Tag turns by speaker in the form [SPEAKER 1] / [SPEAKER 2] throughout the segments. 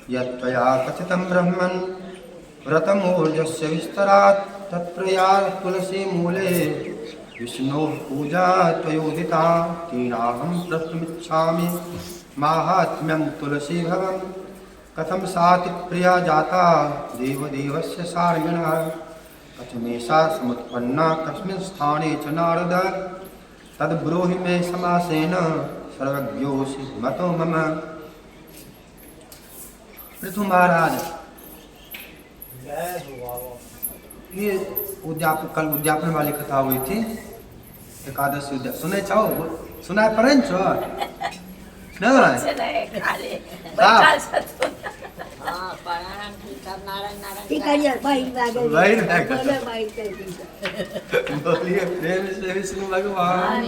[SPEAKER 1] यत्त्वया कथितं ब्रह्मन् व्रतमूर्जस्य विस्तरात् तत्प्रयात् तुलसी मूले विष्णोः पूजा त्वयोदिता तेनाहं प्रष्टुमिच्छामि माहात्म्यं तुलसी भवं कथं साति प्रिया जाता देवदेवस्य सार्गिणः कथमेषा समुत्पन्ना कस्मिन् स्थाने च नारद तद्ब्रूहि मे समासेन सर्वज्ञोऽसि मतो मम। पृथु महाराज, ये कल उद्यापन वाली कथा हुई थी, एकादशी उद्यापन सुने चाहो सुना पड़े छो बोलिए प्रेम से विष्णु भगवान।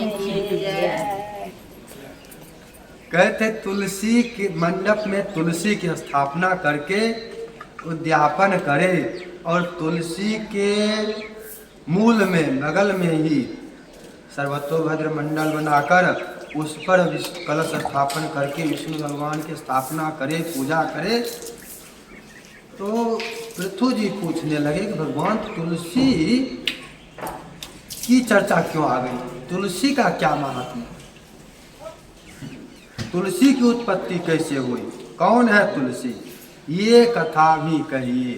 [SPEAKER 1] कहते तुलसी के मंडप में तुलसी की स्थापना करके उद्यापन करे और तुलसी के मूल में बगल में ही सर्वतोभद्र मंडल बनाकर उस पर कलश स्थापन करके विष्णु भगवान की स्थापना करे, पूजा करे। तो पृथु जी पूछने लगे कि भगवान तुलसी की चर्चा क्यों आ गई, तुलसी का क्या महात्म्य, तुलसी की उत्पत्ति कैसे हुई, कौन है तुलसी, ये कथा भी कहिए।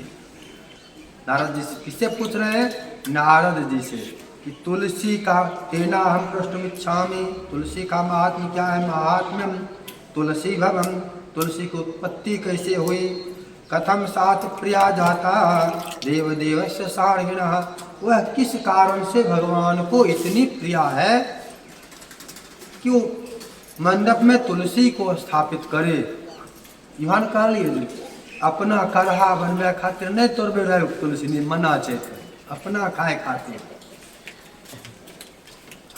[SPEAKER 1] नारद जी से किससे पूछ रहे हैं? नारद जी से कि तुलसी का तेना हम प्रष्टुमिच्छामि, तुलसी का महात्म्य क्या है, महात्म्यम तुलसी भवम, तुलसी की उत्पत्ति कैसे हुई, कथम साथ प्रिया जाता देवदेवस्य सार्गिणः, वह किस कारण से भगवान को इतनी प्रिया है क्यों मंडप में तुलसी को स्थापित करे। युहान कह लिए अपना करहा बनवे खातिर नहीं तोड़बे रहे तुलसी नहीं मना छै, अपना खाए खातिर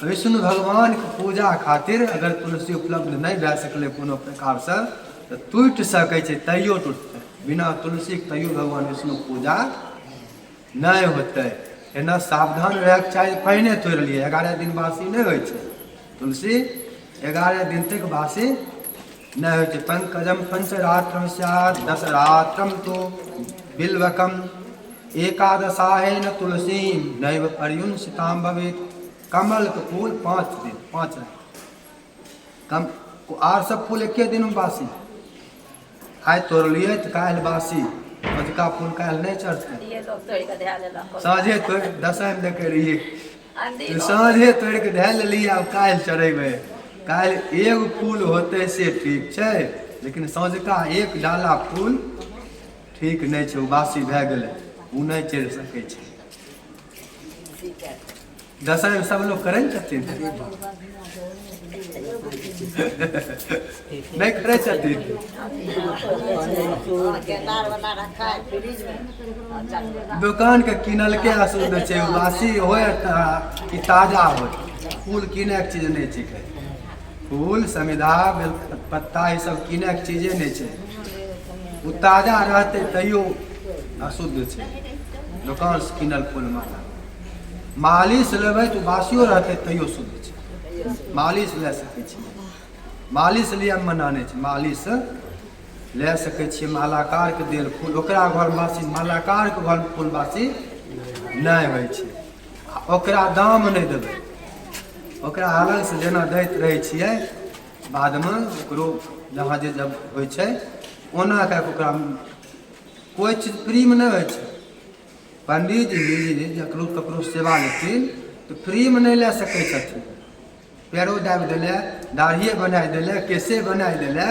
[SPEAKER 1] विष्णु भगवान के पूजा खातिर अगर तुलसी उपलब्ध नहीं भए सकले कोनो प्रकार से तो टूट सकै छै, तैयो टूटते, बिना तुलसी के तैयो भगवान विष्णु पूजा नहीं होते। एना सावधान रहे के चाहिए। पहिने तोड़ लिए 11 दिन बासी नहीं होइ छै, तुलसी 11 दिन तक बासी नहीं होइ छै। पंकजम पंचरात्रम स्यात् दशरात्रम तो बिल्वकम एकादशाहेन तुलसी नैव पर्युंसितां भवेत्। कमल के फूल 5 दिन 5 कम आर सब फूल एक दिन में बासी, आइ तोड़ लिए तो काल्हि बासी, अजुका फूल काल्हि नहीं चढ़ते, साँझे तोड़ दशम देखे रहिए साँझे तोड़ के धै लेलिए, आब काल्हि चढ़ेबै, काल्हि एगो फूल होते से ठीक छै, लेकिन साँझका एक डाला फूल ठीक नहीं छै, बासी भए गेलै, ओ नहीं चढ़ि सकै छै। दशम सब लोग करें छथिन नहीं करे छथिन, दुकान के किनल के अशुद्ध छै, बासी हो कि ताजा हो, फूल किने के चीज नहीं छै, फूल समिधा बेल पत्ता ये सब किने के चीजे नहीं छै, वो ताजा रहते तैयो अशुद्ध छै, दुकान से किनल फूल माला। मालिश लेबै तो बासियो रहते तैयो शुद्ध छै, मालिश ले सकै छी, मालिश लिए मना नहीं छै, मालिश ले सकै छी। मालाकार के देल फूल ओकरा घर बासी, मालाकार के घर फूल बासी नहीं होइ छै, ओकरा दाम नहीं देबै, ओकरा अलग से जेना दैत रहै छियै, बाद में ओकरो जहाँ जे जब होइ छै ओना कऽ के ओकरा कोई चीज फ्री में नहीं होइ छै। पंडित जी जकरो ककरो सेवा लेथिन तो फ्री में नहीं ले सकै छथिन, पैरो दाबि देले, दाढ़िए बना देले, केसे बना देले,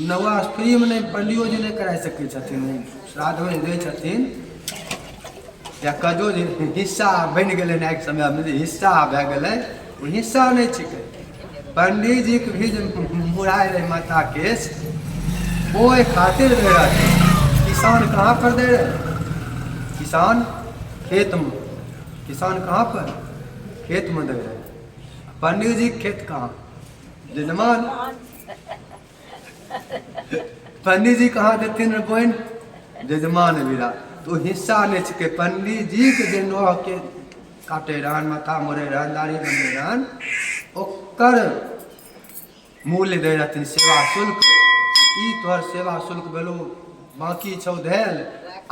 [SPEAKER 1] नवा फ्री में नहीं पंडियो जी नहीं करा सकै छथिन, श्राद्ध में दै छथिन या कजो जे हिस्सा बनि गेलै ना एक समय में हिस्सा भए गेलै, वो हिस्सा नहीं छिकै। पंडित जी के भी मुड़ाए रहे माथा केस ओहि खातिर दे रहे, किसान कहाँ पर दे रहे, किसान खेत में, किसान कहाँ पर खेत में दे रहे, पंडित जी खेत कहाँ, जजमान पंडित जी कहाँ देते बहन, जजमान बीरा, तो हिस्सा नहीं छिके। पंडित जी के जे नह के काटे रहन, माथा मोड़े रहन, दाढ़ी बने रहन, ओकर मूल्य दे रहथिन, सेवा शुल्क ई तोहर सेवा शुल्क भेलो, बाकी छौ धैल,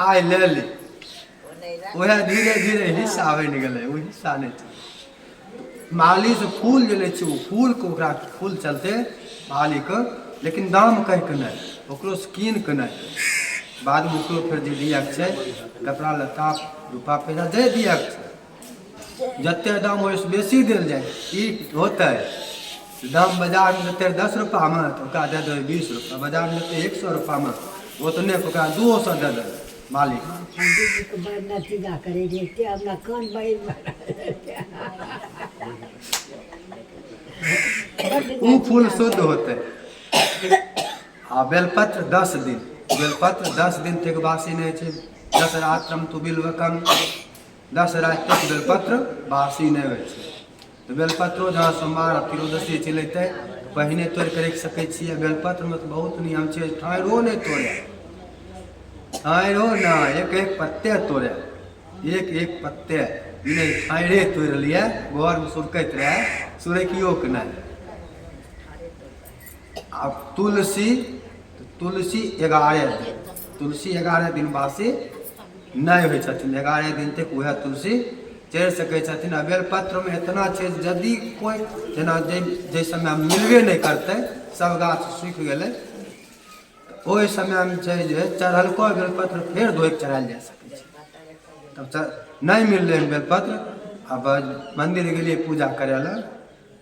[SPEAKER 1] आइ ले ली। वह धीरे धीरे हिस्सा बनि गेलै, ओ हिस्सा नहीं छै। माली से फूल जे लै छै, ओ फूल के ओकरा फूल चलते माली के, लेकिन दाम कहि के नहीं, ओकरो से कीन के नहीं, बाद में ओकरो फिर जे दिया के छै, कपड़ा लत्ता रूपा पैसा दे दिया के छै। जते दाम हो बेसी देल जाए, ई होते दाम बाजार में देते 10 रुपया में, तो ओकरा दे देबै 20 रुपया, बाजार में देते 100 रुपया में, उतने के ओकरा 200 दे देबै मालिक। ऊ फूल शुद्ध होते। आ बेलपत्र 10 दिन, बेलपत्र 10 दिन तक बासी नहीं है। 10 रात्रम तु बिल्वकम, 10 रात तक बेलपत्र बासी नहीं हो। तो बेलपत्रो जहाँ सोमवार त्रोदशी चलते पहिने तोड़ के रख सके छे। बेलपत्र में तो बहुत नियम है, ठाढ़ो नहीं तोड़े, ठाढ़ो ना, एक एक पत्ते तोड़े, एक एक पत्ते नहीं, ठाढ़े तोड़ लिए, घर में सुरकत रहे, सुरखियो के नहीं। अब तुलसी, तुलसी 11 दिन, तुलसी 11 दिन बासी नहीं हो छथिन, 11 दिन तक वह तुलसी चढ़ सके छथिन। आ बेलपत्र में इतना है, यदि कोई जना जे समय मिलबे नहीं करते, सब गाछ सूख गए, ओहि समय में चढ़लको बेलपत्र फिर धोइ के चढ़ायल जा सके छै। तब नहीं मिलले बेलपत्र, अब मंदिर गेलिए पूजा करे ला,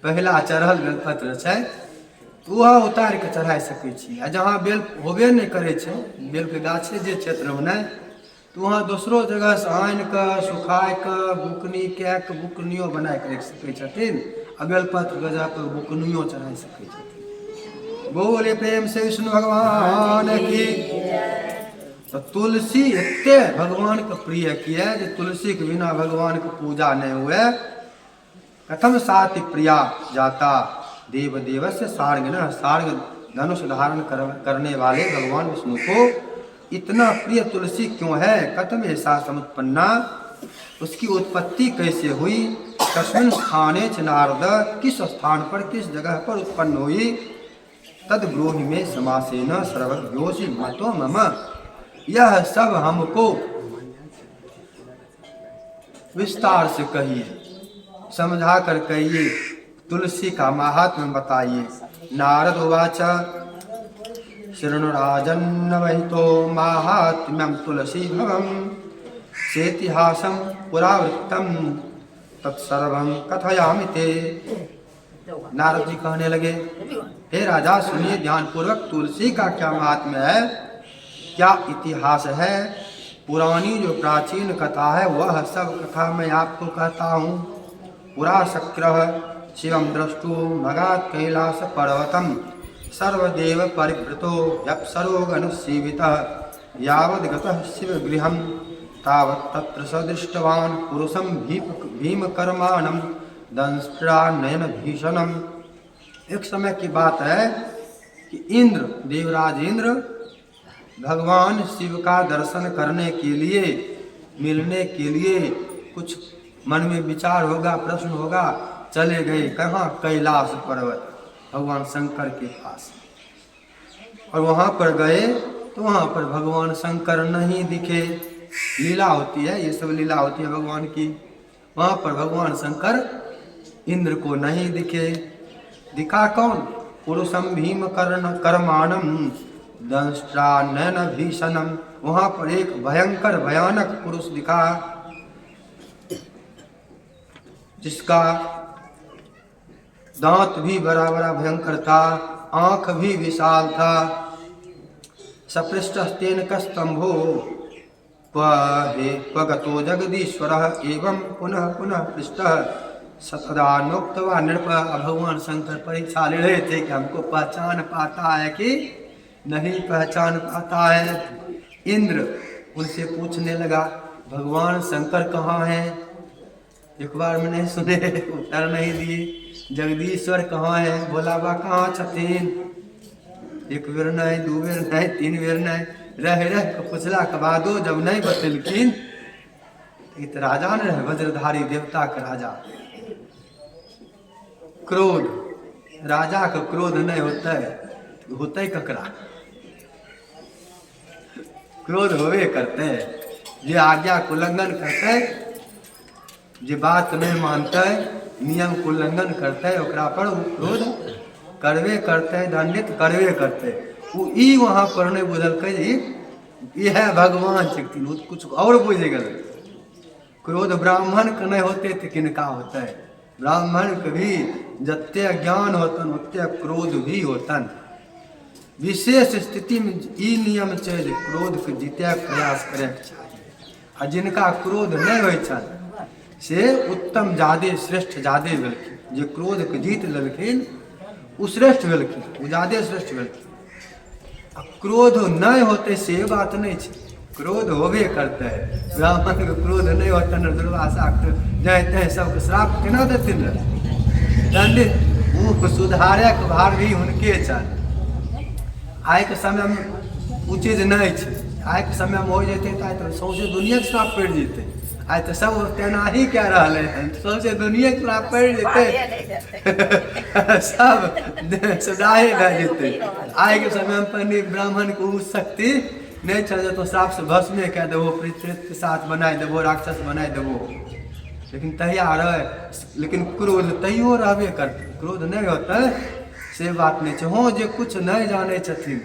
[SPEAKER 1] पहला चढ़ल बेलपत्र है, वह उतार के चढ़ा सके छी। आ जहाँ बेल होबे नहीं करे छे, बेल के गाछे जे क्षेत्र में नहीं, तो वहाँ दूसरो जगह से आन के सुखाय के बुकनी के बुकनियो बना के रख सके छथिन। आ बेलपत्र के जगह पर बुकनियो चढ़ा सके छथिन। बोले प्रेम से विष्णु भगवान की। तो तुलसी इतने भगवान के प्रिय किया, जो तुलसी के बिना भगवान की पूजा नहीं हुए। कथम साति प्रिया जाता देव देव से सार्ग न, सार्ग धनुष धारण करने वाले भगवान विष्णु को इतना प्रिय तुलसी क्यों है? कथम ऐसा समुत्पन्ना, उसकी उत्पत्ति कैसे हुई? कस्मिन् स्थाने च नारद, किस स्थान पर किस जगह पर उत्पन्न हुई? तद ब्रूहि में समासेन सर्वज्ञोषि मतो मम। यह सब हमको विस्तार से कहिए, समझा कर कहिए, तुलसी का महात्म्य बताइए। नारद उवाच शृणुराजन्नवहितो माहात्म्यं तुलसी भवम सेतिहासं पुरावृत्तम तत्सर्वं कथयामि ते। नारद जी कहने लगे, हे राजा सुनिए ध्यान पूर्वक, तुलसी का क्या महात्म्य है, क्या इतिहास है, पुरानी जो प्राचीन कथा है वह सब कथा मैं आपको कहता हूँ। पुरा शक्रः शिवम द्रष्टु मगात् कैलास पर्वतम सर्वदेव परिवृतो यप्सरो गणसेवितः यावद् गतः शिवगृहं तावत् तत्र स दृष्टवान् पुरुषं भीमकर्माणं दंष्ट्रानयन भीषणम। एक समय की बात है कि इंद्र, देवराज इंद्र भगवान शिव का दर्शन करने के लिए, मिलने के लिए, कुछ मन में विचार होगा, प्रश्न होगा, चले गए कहाँ? कैलाश पर्वत, भगवान शंकर के पास। और वहाँ पर गए तो वहाँ पर भगवान शंकर नहीं दिखे। लीला होती है, ये सब लीला होती है भगवान की। वहाँ पर भगवान शंकर इंद्र को नहीं दिखे। दिखा कौन? पुरुषम भीम कर्माणम दंष्ट्रानयन भीषणम। वहाँ पर एक भयंकर भयानक पुरुष दिखा, जिसका दांत भी बड़ा बड़ा भयंकर था, आंख भी विशाल था। सपृष्टस्तेन कस्तंभो पगतो जगदीश्वरः एवं पुनः पुनः पृष्ठः सतदा नोक्तवा नृप। भगवान शंकर परीक्षा ले रहे थे कि हमको पहचान पाता है कि नहीं पहचान पाता है। इंद्र उनसे पूछने लगा, भगवान शंकर कहाँ हैं? एक बार में नहीं सुने, उत्तर नहीं दिए। जगदीश्वर कहाँ है? भोलाबा कहाँ छथिन? एक बेर नहीं, दू बेर नहीं, 3 बेर नहीं, रह के पूछला के बादो जब नहीं बतेलखिन, इत राजा ने रहे, वज्रधारी देवता के राजा। क्रोध, राजा का क्रोध नहीं होता है, होता है ककरा? क्रोध होवे करते हैं। जे आज्ञा को उल्लंघन करते है, जे बात नहीं मानते है, नियम को उल्लंघन करते है, ओकरा पर वो क्रोध करवे करते है, दंडित करवे करते है। वो ई वहाँ पर नहीं बुझलकै ये है भगवान छथिन, वो कुछ और बुझ गए। क्रोध ब्राह्मण के नहीं होते तो किनका होता है? ब्राह्मण के भी जत्ते ज्ञान होतन उतने क्रोध भी होतन। विशेष स्थिति में ई नियम छै जे क्रोध के जीते प्रयास करे चाहिए। आ जिनका क्रोध नहीं होइ छन से उत्तम जादे श्रेष्ठ जादे भेलखिन। जे क्रोध के जीत लेलखिन उ श्रेष्ठ भेलखिन, उ जादे श्रेष्ठ भेलखिन। आ क्रोध नहीं होते से बात नहीं छै, क्रोध होबे करते है। ब्राह्मण के क्रोध नहीं होतन, दुर्वासा जय तय सबके श्राप केना देथिन? दंडित मुँह सुधारे के भार भी हुनके छन। आइ के समय में उ चीज नहीं छै। आइ के समय में हो जेतै तो सौंसे दुनिया के श्राप पड़ि जेतै। आइ तो सब तेना ही कह रहा है, सौंसे दुनिया के श्राप पड़ि जेतै सब सदाहे भए जेतै। आइ के समय में पंडित ब्राह्मण को उ शक्ति नहीं चल तो श्राप से भस्मे कह देबो, प्रेत के साथ बनाए देबो, राक्षस बनाए देबो। लेकिन तहिया रहे, लेकिन क्रोध तैयो रहबे करते। क्रोध नहीं होता से बात नहीं है। हाँ जे कुछ नहीं जाने छथिन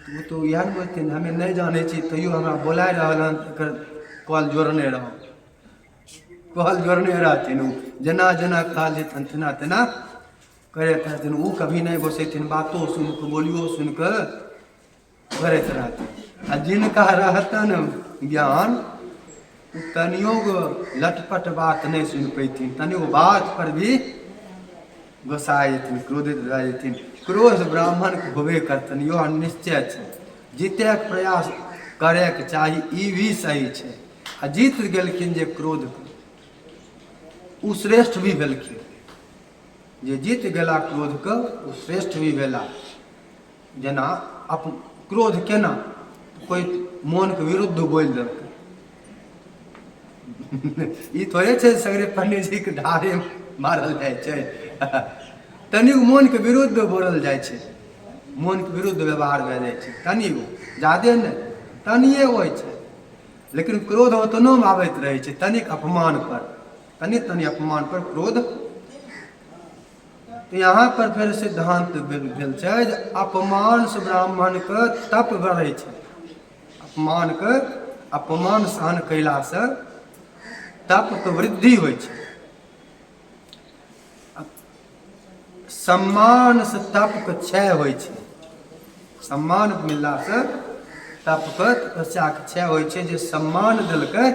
[SPEAKER 1] वो तो यह बोलते हमें नहीं जाने छी तैयो हमरा बोलाय रहल कॉल जोड़ने रहो, कॉल जोड़ने रहथिन। जना जना कहल जेतन तेना तेना करैत रहथिन। वो कभी नहीं घुसेथिन, बातो सुन के बोलियो सुन के करैत रहथिन। आ जिनका रहतन ज्ञान तनियो लटपट बात नहीं सुन पैथिन, तनियो बात पर भी गोसा जेथिन, क्रोधित भए जेथिन। क्रोध ब्राह्मण के होबे करतन, यो निश्चय छै। जीते के प्रयास करे के चाही, ई भी सही छै। आ जीत गेलखिन जे क्रोध उ श्रेष्ठ भी भेलखिन। जे जीत गेला क्रोध के उ श्रेष्ठ भी भेला। जेना क्रोध केना कोई मन के विरुद्ध बोल देलकै ई थोड़े छै सगरे पंडित जी के ढारे मारल जाय छै। तनिक मन के विरुद्ध बोलल जाय छै, मन के विरुद्ध व्यवहार भए जाय छै। तनिगो ज्यादे नहीं, तनिए होइ छै। लेकिन क्रोध ओतनो में आबैत रहे छै, तनिक अपमान पर, तनि अपमान पर क्रोध। तो यहाँ पर फिर सिद्धांत भेल छै जे अपमान से ब्राह्मण के तप बढ़ै छै। अपमान के अपमान सहन कैला से तप के वृद्धि होइ छै। सम्मान से तप के क्षय होइ छै। सम्मान मिलला से तप के तपस्या के क्षय होइ छै। जे सम्मान देलकै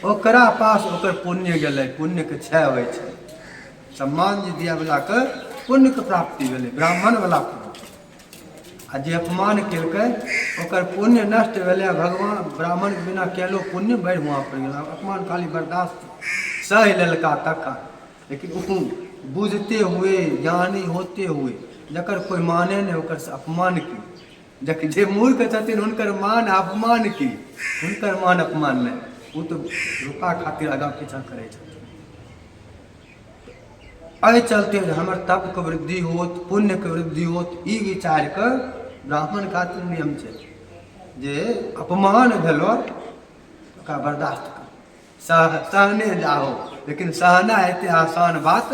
[SPEAKER 1] ओकरा पास ओकर पुण्य गेलै, पुण्य के क्षय होइ छै। सम्मान जे दिया वाला के पुण्य के प्राप्ति भेलै, ब्राह्मण वाला पुण्य। आ जे अपमान केलकै ओकर पुण्य नष्ट भेलै। भगवान ब्राह्मण के बिना केलो पुण्य बढ़ वहाँ पर गेल। अपमान खाली बर्दाश्त सह लेलका तखन। लेकिन उ बुझते हुए ज्ञानी होते हुए जकर कोई माने नहीं ओकर से अपमान की। जे मूर्ख छथिन हुनकर मान अपमान की, हुनकर मान अपमान नहीं। वो तो रुपा खातिर आगा पीछा करे छथिन। एहि चलते हमर तप के वृद्धि होत, पुण्य के वृद्धि होत, ई विचार के ब्राह्मण खातिर नियम छै जे अपमान भेलो ओकरा बर्दाश्त कर, सहने जाओ। लेकिन सहना एते आसान बात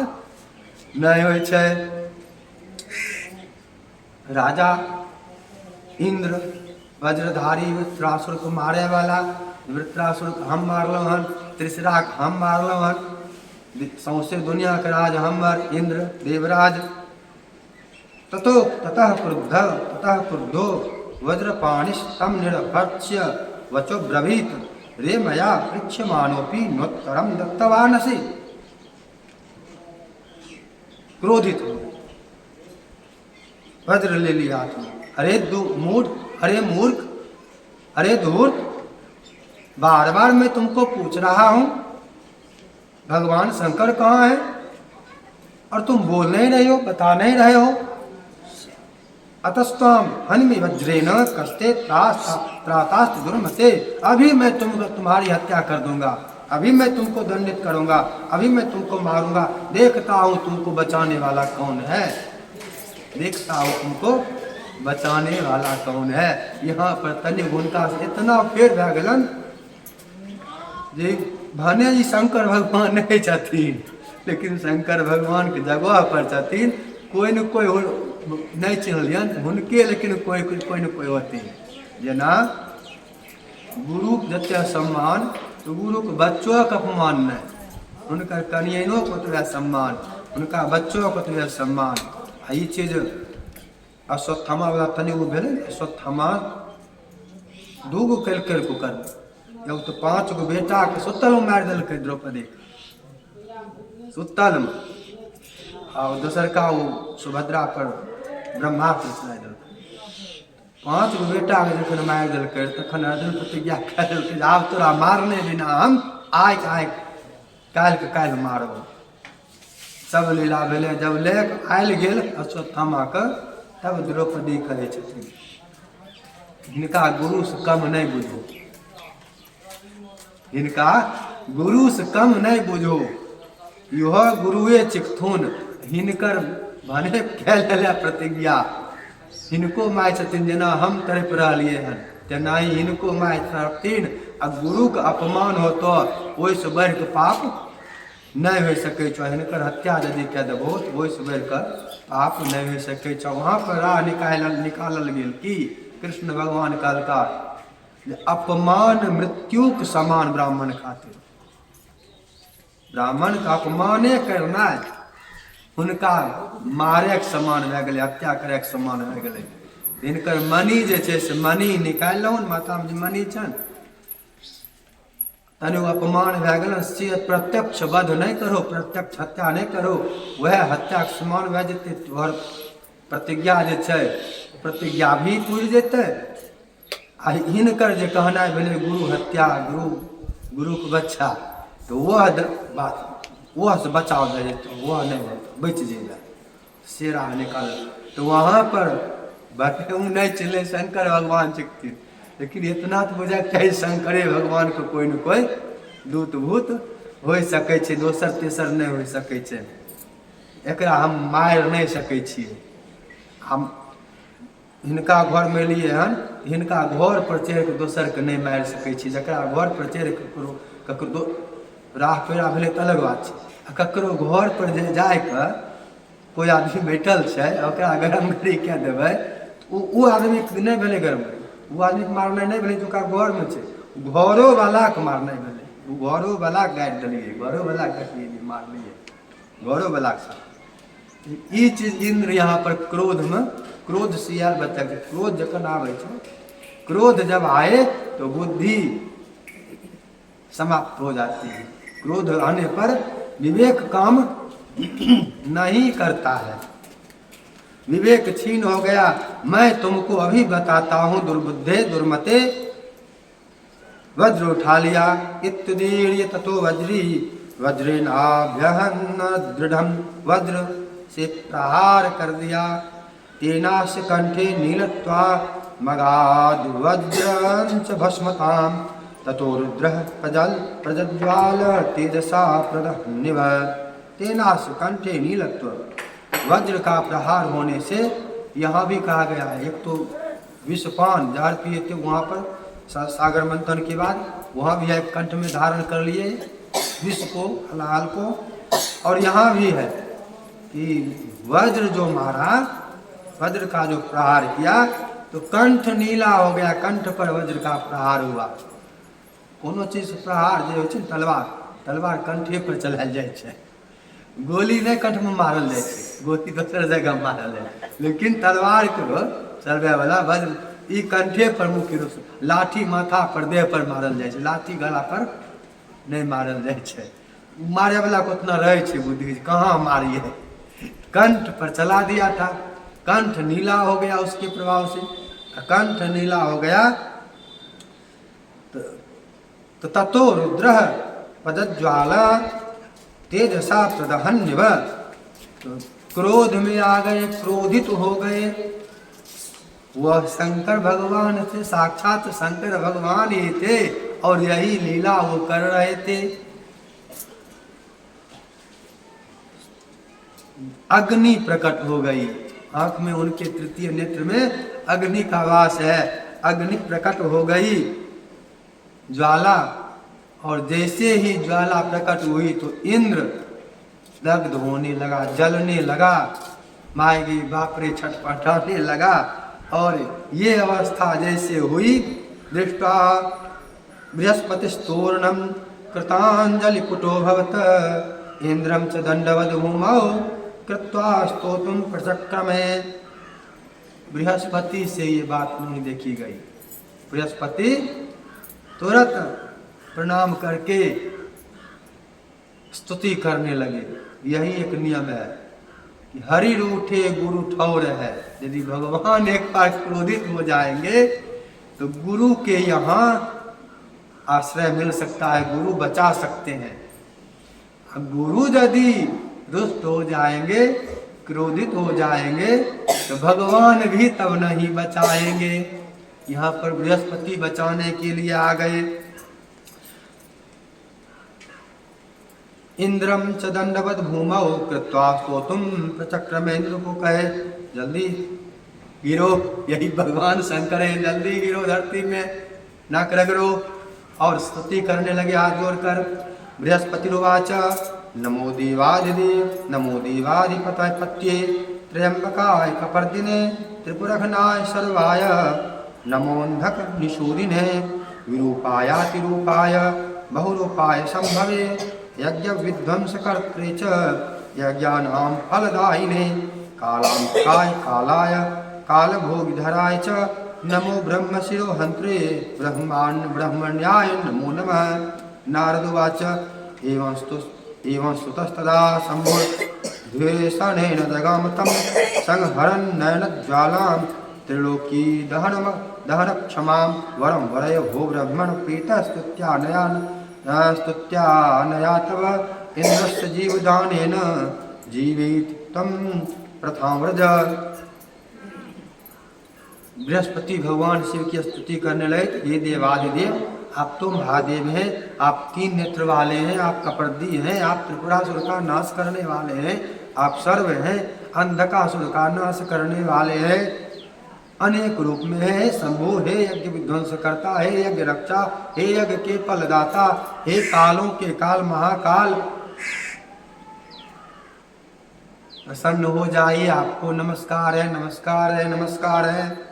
[SPEAKER 1] नहीं होइ छै। राजा इंद्र वज्रधारी वृत्रासुर को मारे वाला, वृत्रासुर को हम मारलो हन, त्रिशरा के हम मारलो हन, सौंसे दुनिया के राज हमर इंद्र देवराज। ततः क्रुद्धो वज्रपाणिश तम निर्भर्ष्य वचो ब्रवीत रे मया पृच्छमानोपि नोत्तरम दत्तवानसि। क्रोधित हो वज्र ले लिया हाथ में। अरे मूढ़, अरे मूर्ख, अरे धूर्त, बार बार मैं तुमको पूछ रहा हूं भगवान शंकर कहाँ है और तुम बोल नहीं रहे हो, बता नहीं रहे हो। अतस्त्वम हन्मि वज्रेन कस्ते त्रातास्त दुर्मते। अभी मैं तुम्हारी हत्या कर दूंगा, अभी मैं तुमको दंडित करूंगा, अभी मैं तुमको मारूंगा। देखता हूं तुमको बचाने वाला कौन है, देखता हूं तुमको बचाने वाला कौन है। यहाँ पर तनि हुनका से इतना फेर भए गेलन जे भने जी शंकर भगवान नहीं छथिन, लेकिन शंकर भगवान के जगह पर छथिन। कोई न कोई नहीं चिन्हलियन हुनके, लेकिन कोई न कोई होती। जेना गुरु के जते सम्मान तो गुरु के बच्चों के अपमान नहीं, हुनकर कनियनो को तो सम्मान, उनका बच्चों को तो सम्मान। ई चीज अश्वत्थामा वाला तनि वो भेल। अश्वत्थामा दूगो कैल को कर, एगो तो 5 गो बेटा के सुतल में मार दिलकै द्रौपदी, सुतल में, और दोसर का वो सुभद्रा पर ब्रह्मास्त्र चला दिलकै। 5 गो बेटा के जखन मार दिलकै तखन अर्जुन प्रतिज्ञा कऽ देलकै आब तोरा मारने बिना हम आइ काल्हि के काल्हि मारब। सब लीला भेलै। जब ले आयल गेल अश्वत्थामा के, तब द्रौपदी कहै छथिन हिनका गुरु से कम नहीं बुझो, हिनका गुरु से कम नहीं बुझो, यह गुरुए चिकथुन। हिनकर भने कैल प्रतिज्ञा, हिनको माय छथिन जेना हम तरफ रहलिए हन तेना ही हिनको माय तरफथिन। आ गुरु के अपमान होतो ओहि से बढ़ के पाप नहीं हो सकै छो। हिनकर हत्या यदि कऽ देबो तो ओहि से बढ़ कर पाप नहीं हो सकै छो। वहाँ पर राह निकालल गेल कि कृष्ण भगवान कहलका अपमान मृत्यु के समान ब्राह्मण खातिर। ब्राह्मण का अपमाने करना हुनका मारे के समान भए गेलै, हत्या करे के समान भए गेलै। हिनकर मणि जे छै से मणि निकालि लौन, माता में जे मणि छन तनि अपमान भए गेल। से प्रत्यक्ष वध नहीं करो, प्रत्यक्ष हत्या नहीं करो, वह हत्या के समान भए जेतै। तोहर प्रतिज्ञा जे छै प्रतिज्ञा भी टूटि जेतै। आ हिनकर जे कहनाइ भेलै गुरु हत्या, गुरु के बच्चा, तो वह बात वह से बचाव भए जेतै, वह नहीं बच जेतै, से राह निकाल। तो वहाँ पर बटे नहीं चले शंकर भगवान चिकथिन, लेकिन इतना तो बुझा चाहे शंकरे भगवान के कोई न कोई दूत भूत हो सकै छै, दोसर तेसर नहीं हो सकै छै। एकरा हम मारि नहीं सकै छियै। हम हिनका घर में एलिए हन, हिनका घर पर चढ़ि के दोसर के नहीं मारि सकै छी। जकरा घर पर चढ़ि ककरो राह पेरा भेलै तऽ अलग बात छै। आ ककरो घर पर जे जाके कोई आदमी बैठल छै ओकरा गरम गरी कऽ देबै ओ आदमी नहीं भेलै गरम गरी, वो आदमी के मारनाइ नहीं भेलै, ओकरा घर में छै घरो वाला के मारनाइ भेलै। घरो वाला गाड़ि देलियै, घरो वाला कटिए मारलियै, घरो वाला के। ई चीज इंद्र यहाँ पर क्रोध में, क्रोध से यार बच्चा के क्रोध जखन आबै छै, क्रोध जब आए तो बुद्धि समाप्त हो जाती है। क्रोध आने पर विवेक काम नहीं करता है, विवेक छीन हो गया। मैं तुमको अभी बताता हूँ दुर्बुद्धे दुर्मते, वज्र उठा लिया इत्तदीर्य ततो वज्री वज्रेनाभ्यहन्न दृढ़म, वज्र से प्रहार कर दिया। तेनाश कंठे नीलत्वा मगाद वज्रंच भस्मताम, ततो रुद्र प्रज्ज्वाल तेजसा प्रदह्निव। तेनाश कंठे नीलत्व, वज्र का प्रहार होने से यहाँ भी कहा गया है। एक तो विषपान जहर पिए थे वहाँ पर सागर मंथन के बाद, वहाँ भी है कंठ में धारण कर लिए विष को, हलाल को। और यहाँ भी है कि वज्र जो मारा, वज्र का जो प्रहार किया तो कंठ नीला हो गया, कंठ पर वज्र का प्रहार हुआ। कोनो चीज प्रहार जो है तलवार, तलवार कंठे पर चलायल जाए छै, गोली नहीं कंठ में मारल जाए छै, गोली दोसर जगह मारल जाए, लेकिन तलवार के चलबे वाला वज्र ई कंठे पर मुख्य रूप से। लाठी माथा पर देह पर मारल जाए छै, लाठी गला पर नहीं मारल जाए छै। मारे वाला को उतना रहे छै बुद्धि, कहाँ मारिए, कंठ पर चला दिया था, कंठ नीला हो गया उसके प्रभाव से। कंठ नीला हो गया तो ततो रुद्र प्रज्ज्वाला तेजसा प्रदहन्यव, तो क्रोध में आ गए, क्रोधित हो गए। वह शंकर भगवान थे, साक्षात शंकर भगवान ही थे, और यही लीला वो कर रहे थे। अग्नि प्रकट हो गई आंख में उनके तृतीय नेत्र में अग्नि का वास है। अग्नि प्रकट हो गई ज्वाला, और जैसे ही ज्वाला प्रकट हुई तो इंद्र दग्ध होने लगा, जलने लगा, माएगी बापरे छटपटाने लगा। और ये अवस्था जैसे हुई, दृष्टा बृहस्पतिस्तोरणम कृतांजलि कुटो भवत इंद्रम च दंडवद भूमौ कृत्वा स्तोतुम प्रचक्रमे। बृहस्पति से ये बात नहीं देखी गई। बृहस्पति तुरंत प्रणाम करके स्तुति करने लगे। यही एक नियम है कि हरि रूठे गुरु ठौर है। यदि भगवान एक बार क्रोधित हो जाएंगे तो गुरु के यहाँ आश्रय मिल सकता है, गुरु बचा सकते हैं। अब गुरु यदि रुष्ट हो जाएंगे, क्रोधित हो जाएंगे, तो भगवान भी तब नहीं बचाएंगे। यहाँ पर बृहस्पति बचाने के लिए आ गए। इंद्रम च दंडवत भूमौ कृत्वा स्तोतुम प्रचक्रमे। इंद्र को कहे जल्दी गिरो, यही भगवान शंकर है, जल्दी गिरो धरती में, नाक रगड़ो। और स्तुति करने लगे हाथ जोड़कर। बृहस्पतिरुवाच नमो देवादिदेव नमो देवाधिपतये त्र्यंबकाय कपर्दिने त्रिपुरघनाय सर्वाय नमोन्धक निशूदिने विरूपायातिरूपाय बहुरूपाय संभवे यज्ञ विध्वंसकर्त्रे च यज्ञानां फलदायिने कालांतकाय कालाय कालभोगधराय च नमो ब्रह्मशिरोहन्त्रे ब्रह्मण्याय नमो नमः। नारदुवाच एवं स्तुतस्तदा शम्भुर्द्वेषणेन जगामतं संहरन् नयनज्वालां त्रिलोकी दहनक्षमां वरं वरय भो ब्रह्मण प्रीतस्तुत्यानया तव इन्द्रस्य जीवदानेन जीवेति तं प्रथाव्रज। बृहस्पति भगवान शिव की स्तुति करने लगे। ये देवादिदेव, आप तो महादेव हैं, आप 3 नेत्र वाले हैं, आप कपर्दी हैं, आप त्रिपुरासुर का नाश करने वाले हैं, आप सर्व हैं, अंधकासुर का नाश करने वाले हैं, अनेक रूप में है, शंभु है, यज्ञ विध्वंस करता है, यज्ञ रक्षा, हे यज्ञ के फलदाता, हे कालों के काल महाकाल, प्रसन्न हो जाइए, आपको नमस्कार है, नमस्कार है, नमस्कार है।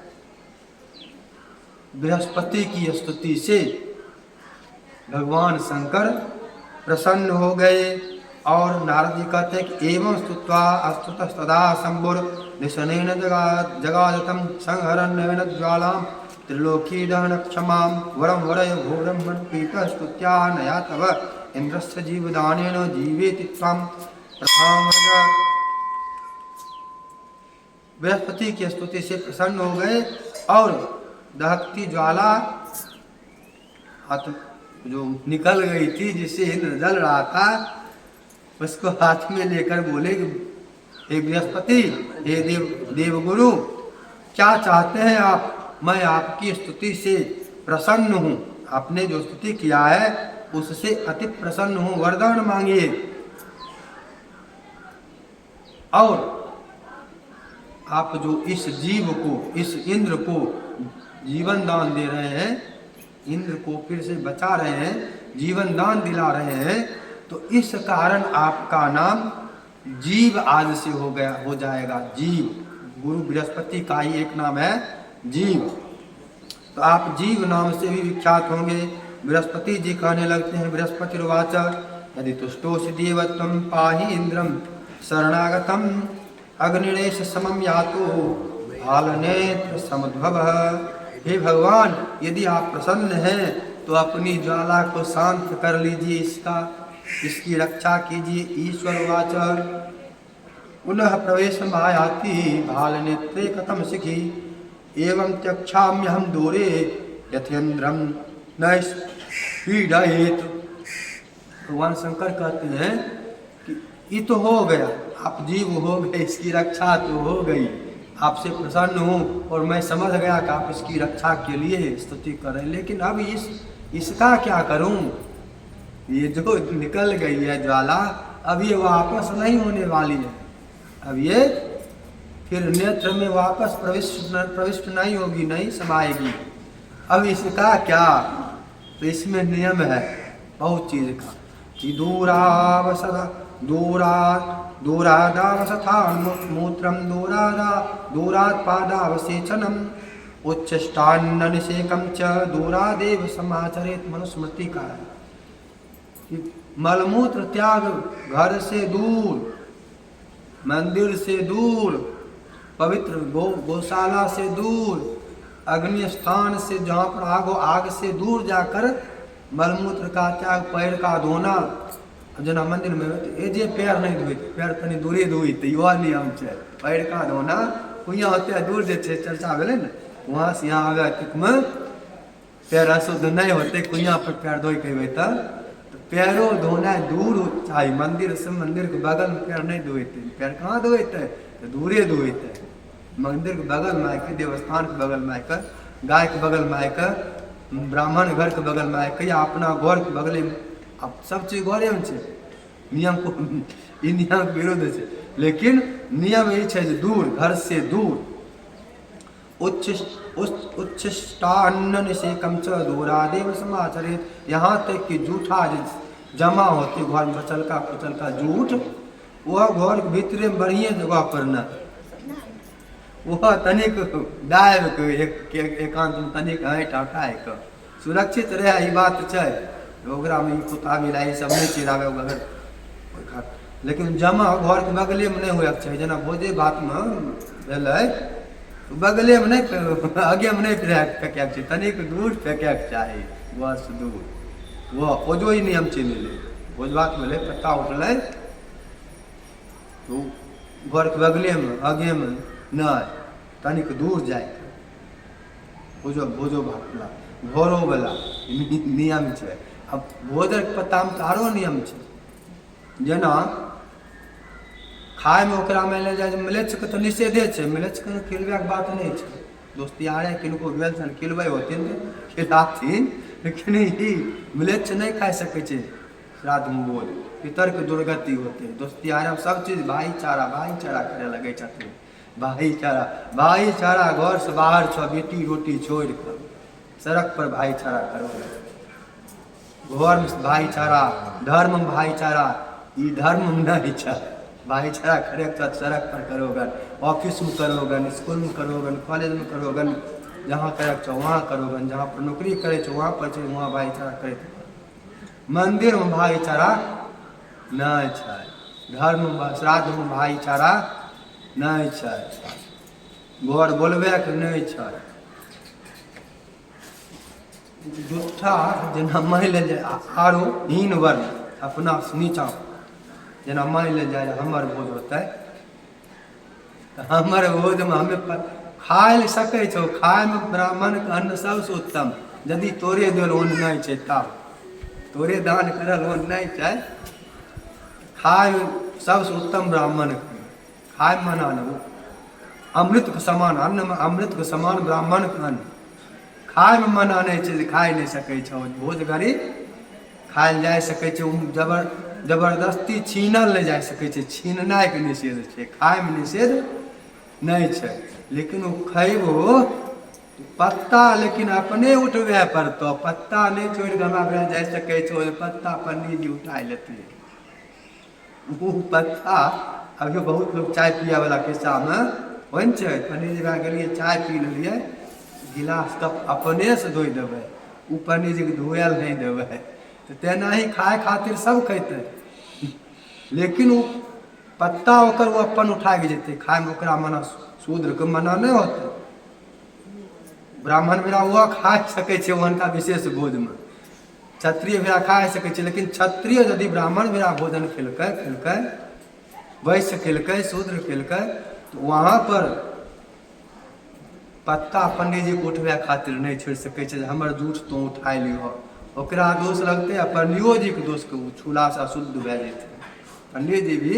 [SPEAKER 1] बृहस्पति की स्तुति से भगवान शंकर प्रसन्न हो गए। और नारद जी कहते हैं कि एवं स्तुत्वा अस्तुतस्तदा शंभुर निशनेन जगादतं संहरन् नयनज्वालां त्रिलोकी दहनक्षमां वरं वरय भो ब्रह्मण प्रीतस्तुत्यानया तव इन्द्रस्य जीवदानेन जीवेति त्वं प्रथाव्रज। बृहस्पति की स्तुति से प्रसन्न हो गए और दहकती ज्वाला हाथ जो निकल गई थी, जिससे इंद्र जल रहा था, उसको हाथ में लेकर बोले, हे बृहस्पति, हे देवगुरु, क्या चाहते हैं आप? मैं आपकी स्तुति से प्रसन्न हूँ, आपने जो स्तुति किया है उससे अति प्रसन्न हूँ, वरदान मांगिए। और आप जो इस जीव को, इस इंद्र को जीवन दान दे रहे हैं, इंद्र को फिर से बचा रहे हैं, जीवन दान दिला रहे हैं, तो इस कारण आपका नाम जीव आज से हो जाएगा। जीव, गुरु बृहस्पति का ही एक नाम है जीव, तो आप जीव नाम से भी विख्यात होंगे। बृहस्पति जी कहने लगते हैं, बृहस्पतिर्वाच यदि तुष्टोसि देव त्वं पाहि इंद्रम शरणागतम अग्निरेश समम यातो भालनेत्र समुद्भवः। हे भगवान, यदि आप प्रसन्न हैं तो अपनी ज्वाला को शांत कर लीजिए, इसकी रक्षा कीजिए। ईश्वर वाच पुनः प्रवेश मायाति भालनेत्रे कथम सिखी एवं त्यक्षाम्यहम दूरे यथेन्द्रम न पीड़येत। भगवान शंकर कहते हैं कि ये तो हो गया, आप जीव हो गए, इसकी रक्षा तो हो गई, आपसे प्रसन्न हूँ और मैं समझ गया कि आप इसकी रक्षा के लिए स्तुति कर रहे हैं, लेकिन अब इसका क्या करूँ? ये जो निकल गई है ज्वाला, अब ये वापस नहीं होने वाली है, अब ये फिर नेत्र में वापस प्रविष्ट नहीं होगी, नहीं समाएगी। अब इसका क्या, तो इसमें नियम है बहुत चीज का कि दूरादावसथा मूत्रम दूराद पादावसेचनम उच्चष्टान्ननिषेकम च दूरादेव समाचरेत। मनुस्मृति का है कि मलमूत्र त्याग घर से दूर, मंदिर से दूर, पवित्र गौशाला से दूर, अग्नि स्थान से जहाँ पर आग से दूर जाकर मलमूत्र का त्याग, पैर का धोना। जना मंदिर में ए जे पैर नहीं धोते, पैर तनी दूरे धोते, युवा नियम है पैर का धोना। कुइयाँ होते दूर जे चर्चा भेले न, वहाँ से यहाँ आगे तक में पैर अशुद्ध नहीं होते, कुइयाँ पर पैर धोई कहते तो पैरों धोना दूर चाहिए। मंदिर से मंदिर के बगल में पैर नहीं धोते, पैर कहाँ धोते तो दूरे धोते। मंदिर के बगल में आकर, देवस्थान के बगल में आकर, गाय के बगल में आकर, ब्राह्मण घर के बगल में आकर, या अपना घर के बगल में, अब सब चीज घरे में छे। नियम को ई नियम के विरुद्ध है, लेकिन नियम यही है दूर, घर से दूर। उच्छिष्टान्न निषेकम च दूरादेव समाचरेत। यहाँ तक कि जूठा जमा होते घर में, बचल का जूठ, वह घर के भीतरे में बढ़िया जगह पर न, वह तनिक डायब के एकांत में तनिक हट हटाए के सुरक्षित रहे। ई बात है, ओकरा में ई कुत्ता मिलाई सब नहीं चिरावे अगर, लेकिन जमा घर के बगले में नहीं होए चाहिए। जना भोजे भात में भेलै बगले में नहीं, आगे में नहीं फेंके चाहिए, तनिक दूर फेंके चाहिए, बस दूर। वह ओजो ही नियम चल ले, भोज भात में पत्ता उठलै तो घर के बगले में आगे में नहीं, तनिक दूर जाए भोजो भात घरों वाला नियम है। अब भोजन के पत्ता में आरो नियम है, जना खाए में ओकरा में ले जाए मिलेच के तो निषेधे है, मिलेच के खिलबे के बात नहीं है। दोस्तियारे किनको गेल छन खिलबै होथिन खिलाथिन, लेकिन ई मिलेच नहीं खा सकै छै श्राद्ध में बोल, पितर के दुर्गति होते। दोस्तियारे सब चीज भाईचारा करे लगे छथिन। भाईचारा घर से बाहर छो, बेटी रोटी छोड़ कर सड़क पर भाईचारा करो। घर में भाईचारा, धर्म में भाईचारा, ई धर्म में नहीं है। भाईचारा करे तो सड़क पर करोगन, ऑफिस में करोगन, स्कूल में करोगन, कॉलेज में करोगन, जहाँ करे छो वहाँ करोगन, जहाँ पर नौकरी करे छो वहाँ पर वहाँ भाईचारा करे। मंदिर में भाईचारा नहीं है, धर्म में श्राद्ध में भाईचारा नहीं है, घर बोलबे के नहीं है। जूठा जना मान ले जाए आरो हीन वर्ण अपना से नीचा, जना मान ले जाए हमर भोज होता है तो हमर भोज में हमें खाए सके छो। खाए में ब्राह्मण के अन्न सबसे उत्तम, यदि तोरे देल ओन नहीं है तब, तोरे दान करल ओन नहीं है, खाए में सबसे उत्तम ब्राह्मण खाए मना न अमृत के समान अन्न में, अमृत के समान ब्राह्मण के अन्न खाए में मना नहीं है, खाए नहीं सके छो। भोज घड़ी खायल जा सके छो, जबरदस्ती छीनल नहीं जा सके छे, छीननाइ के निषेध है, खाए में निषेध नहीं है। लेकिन वो खैबो पत्ता, लेकिन अपने उठबे पड़तो, पत्ता नहीं छोड़ के हमरा जा सके छो, पत्ता पंडित जी उठा लेते। वो पत्ता अभी बहुत लोग चाय पिया वाला किस्सा में हो, पंडित जी गलिए चाय पी लिए, गिलास कप अपने से धोई देवे, उ पंडित जी के धोयल नहीं देवे, तो तेना ही खाए खातिर सब खैते, लेकिन वो पत्ता ओकर वो अपन उठा के जेते खाए में, ओकरा मना शूद्र के मना नहीं होते। ब्राह्मण भी वो खा सके छे, उनका विशेष भोज में क्षत्रिय भी खा सके छे, लेकिन क्षत्रिय यदि ब्राह्मण भी भोजन खेलकै वैश्य खेलकै शूद्र खेलकै तो वहाँ पर पत्ता पंडित जी को उठबे खातिर नहीं छोड़ सके छे, हमर जूठ तो उठा लियो, ओकरा दोष लगते आ पंडियो जी के दोष के छूला से अशुद्ध भए जेते, पंडित जी भी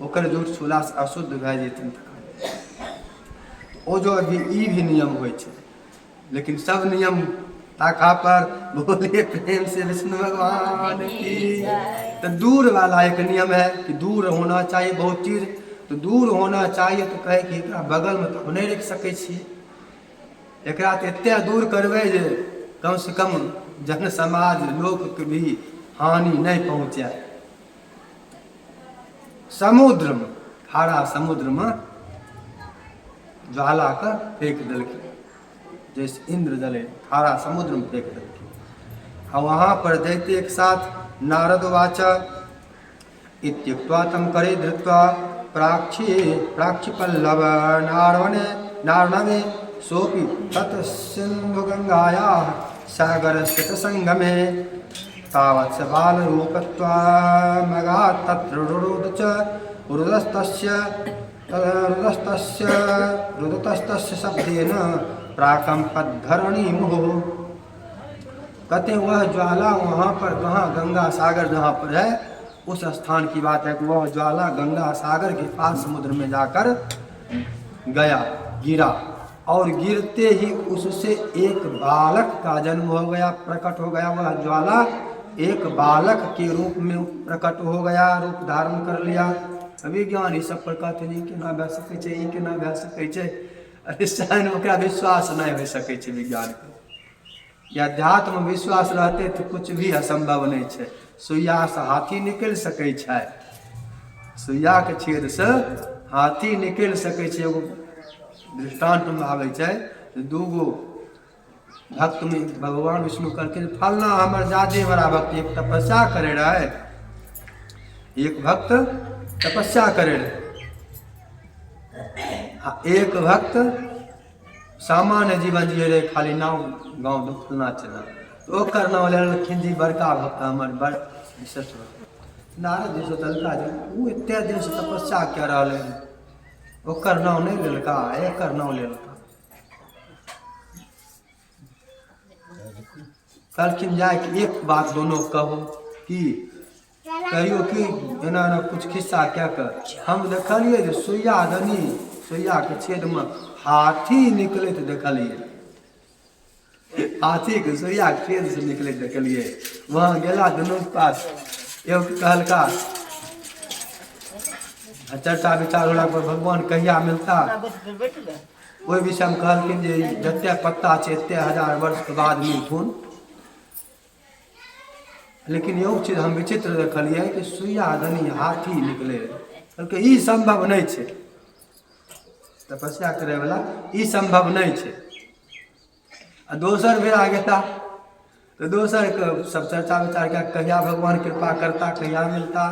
[SPEAKER 1] ओकर जूठ छूला से अशुद्ध भए जेते। ओ जो ई भी नियम होइ छे, लेकिन सब नियम ताका पर बोले प्रेम से विष्णु भगवान की। तो दूर वाला एक नियम है कि दूर होना चाहिए बहुत चीज, तो दूर होना चाहिए तो कहे कि एकरा बगल में तो नहीं रख सकै छी, एकरा तो एते दूर करबै जे कम से कम जन समाज लोक के भी हानि नहीं पहुँचे। समुद्र में, खारा समुद्र में ज्वाला का फेंक दिलखिन, जैसे इंद्र जले खारा समुद्र में फेंक दिलखिन। और वहाँ पर दैत्य एक साथ नारद वाच इत्युक्त्वा तम करे धृत्वा प्राक्षि पल्लव नारणवे सोपि तत् सिंधु गंगायाः सागरस्य च संगमे तावत् स बालरूपत्वामगात् तत्र रुदतस्तस्य शब्देन प्राकंपद्धरणी मुहुः। कहते वह ज्वाला वहाँ पर, कहाँ, गंगा सागर जहाँ पर है उस स्थान की बात है कि वह ज्वाला गंगा सागर के पास समुद्र में जाकर गया, गिरा, और गिरते ही उससे एक बालक का जन्म हो गया, प्रकट हो गया। वह ज्वाला एक बालक के रूप में प्रकट हो गया, रूप धारण कर लिया। विज्ञान ई सब पर कहते नहीं केना भए सकै छै, ई केना भए सकै छै, अतिशयन ओकरा विश्वास नहीं हो सकै छै विज्ञान के। या अध्यात्म में विश्वास रहते तो कुछ भी असंभव नहीं है। सुइया से हाथी निकल सकै छै, सुइया के छेद से हाथी निकल सकै छै। एगो दृष्टांत में आबै छै, दूगो भक्त में भगवान विष्णु कहलखिन फलना हमर जादे बड़ा भक्त एक तपस्या करे रहे, एक भक्त तपस्या करे रहे, एक भक्त सामान्य जीवन जिये रहे, खाली नाव गाँव दुखना चला। तो ओकर नाम लेलखिन जी बड़का भक्त हमर बड़ विशेष भक्त। नारद जी सोचलका जे वो एते दिन से तपस्या कऽ रहल है, ओकर नाम नहीं लेलका, एकर नाम लेलका। कहलखिन जाए कि एक बात दोनों कहो कि कहियो कि एना एना कुछ खिस्सा क्या कर। हम देखलिए जे सुइया दनी, सुइया के छेद में हाथी निकले तो देखलिए, हाथी के सुइया के छेद से निकले देखलिए। वहाँ गेला दोनों के पास, एगो कहलका चर्चा विचार होला पर भगवान कहिया मिलता, ओहि विषय में कहलखिन जे जते पत्ता छै एते हजार वर्ष के बाद मिलथुन। लेकिन एगो चीज हम विचित्र देखलिए कि सुइया दनी हाथी निकले, कहलकै ई संभव नहीं छै, तपस्या करे वाला ई संभव नहीं छै। आ दोसर बेर आ गेता तो दोसर के सब चर्चा विचार क्या कहिया भगवान कृपा करता, कहिया मिलता।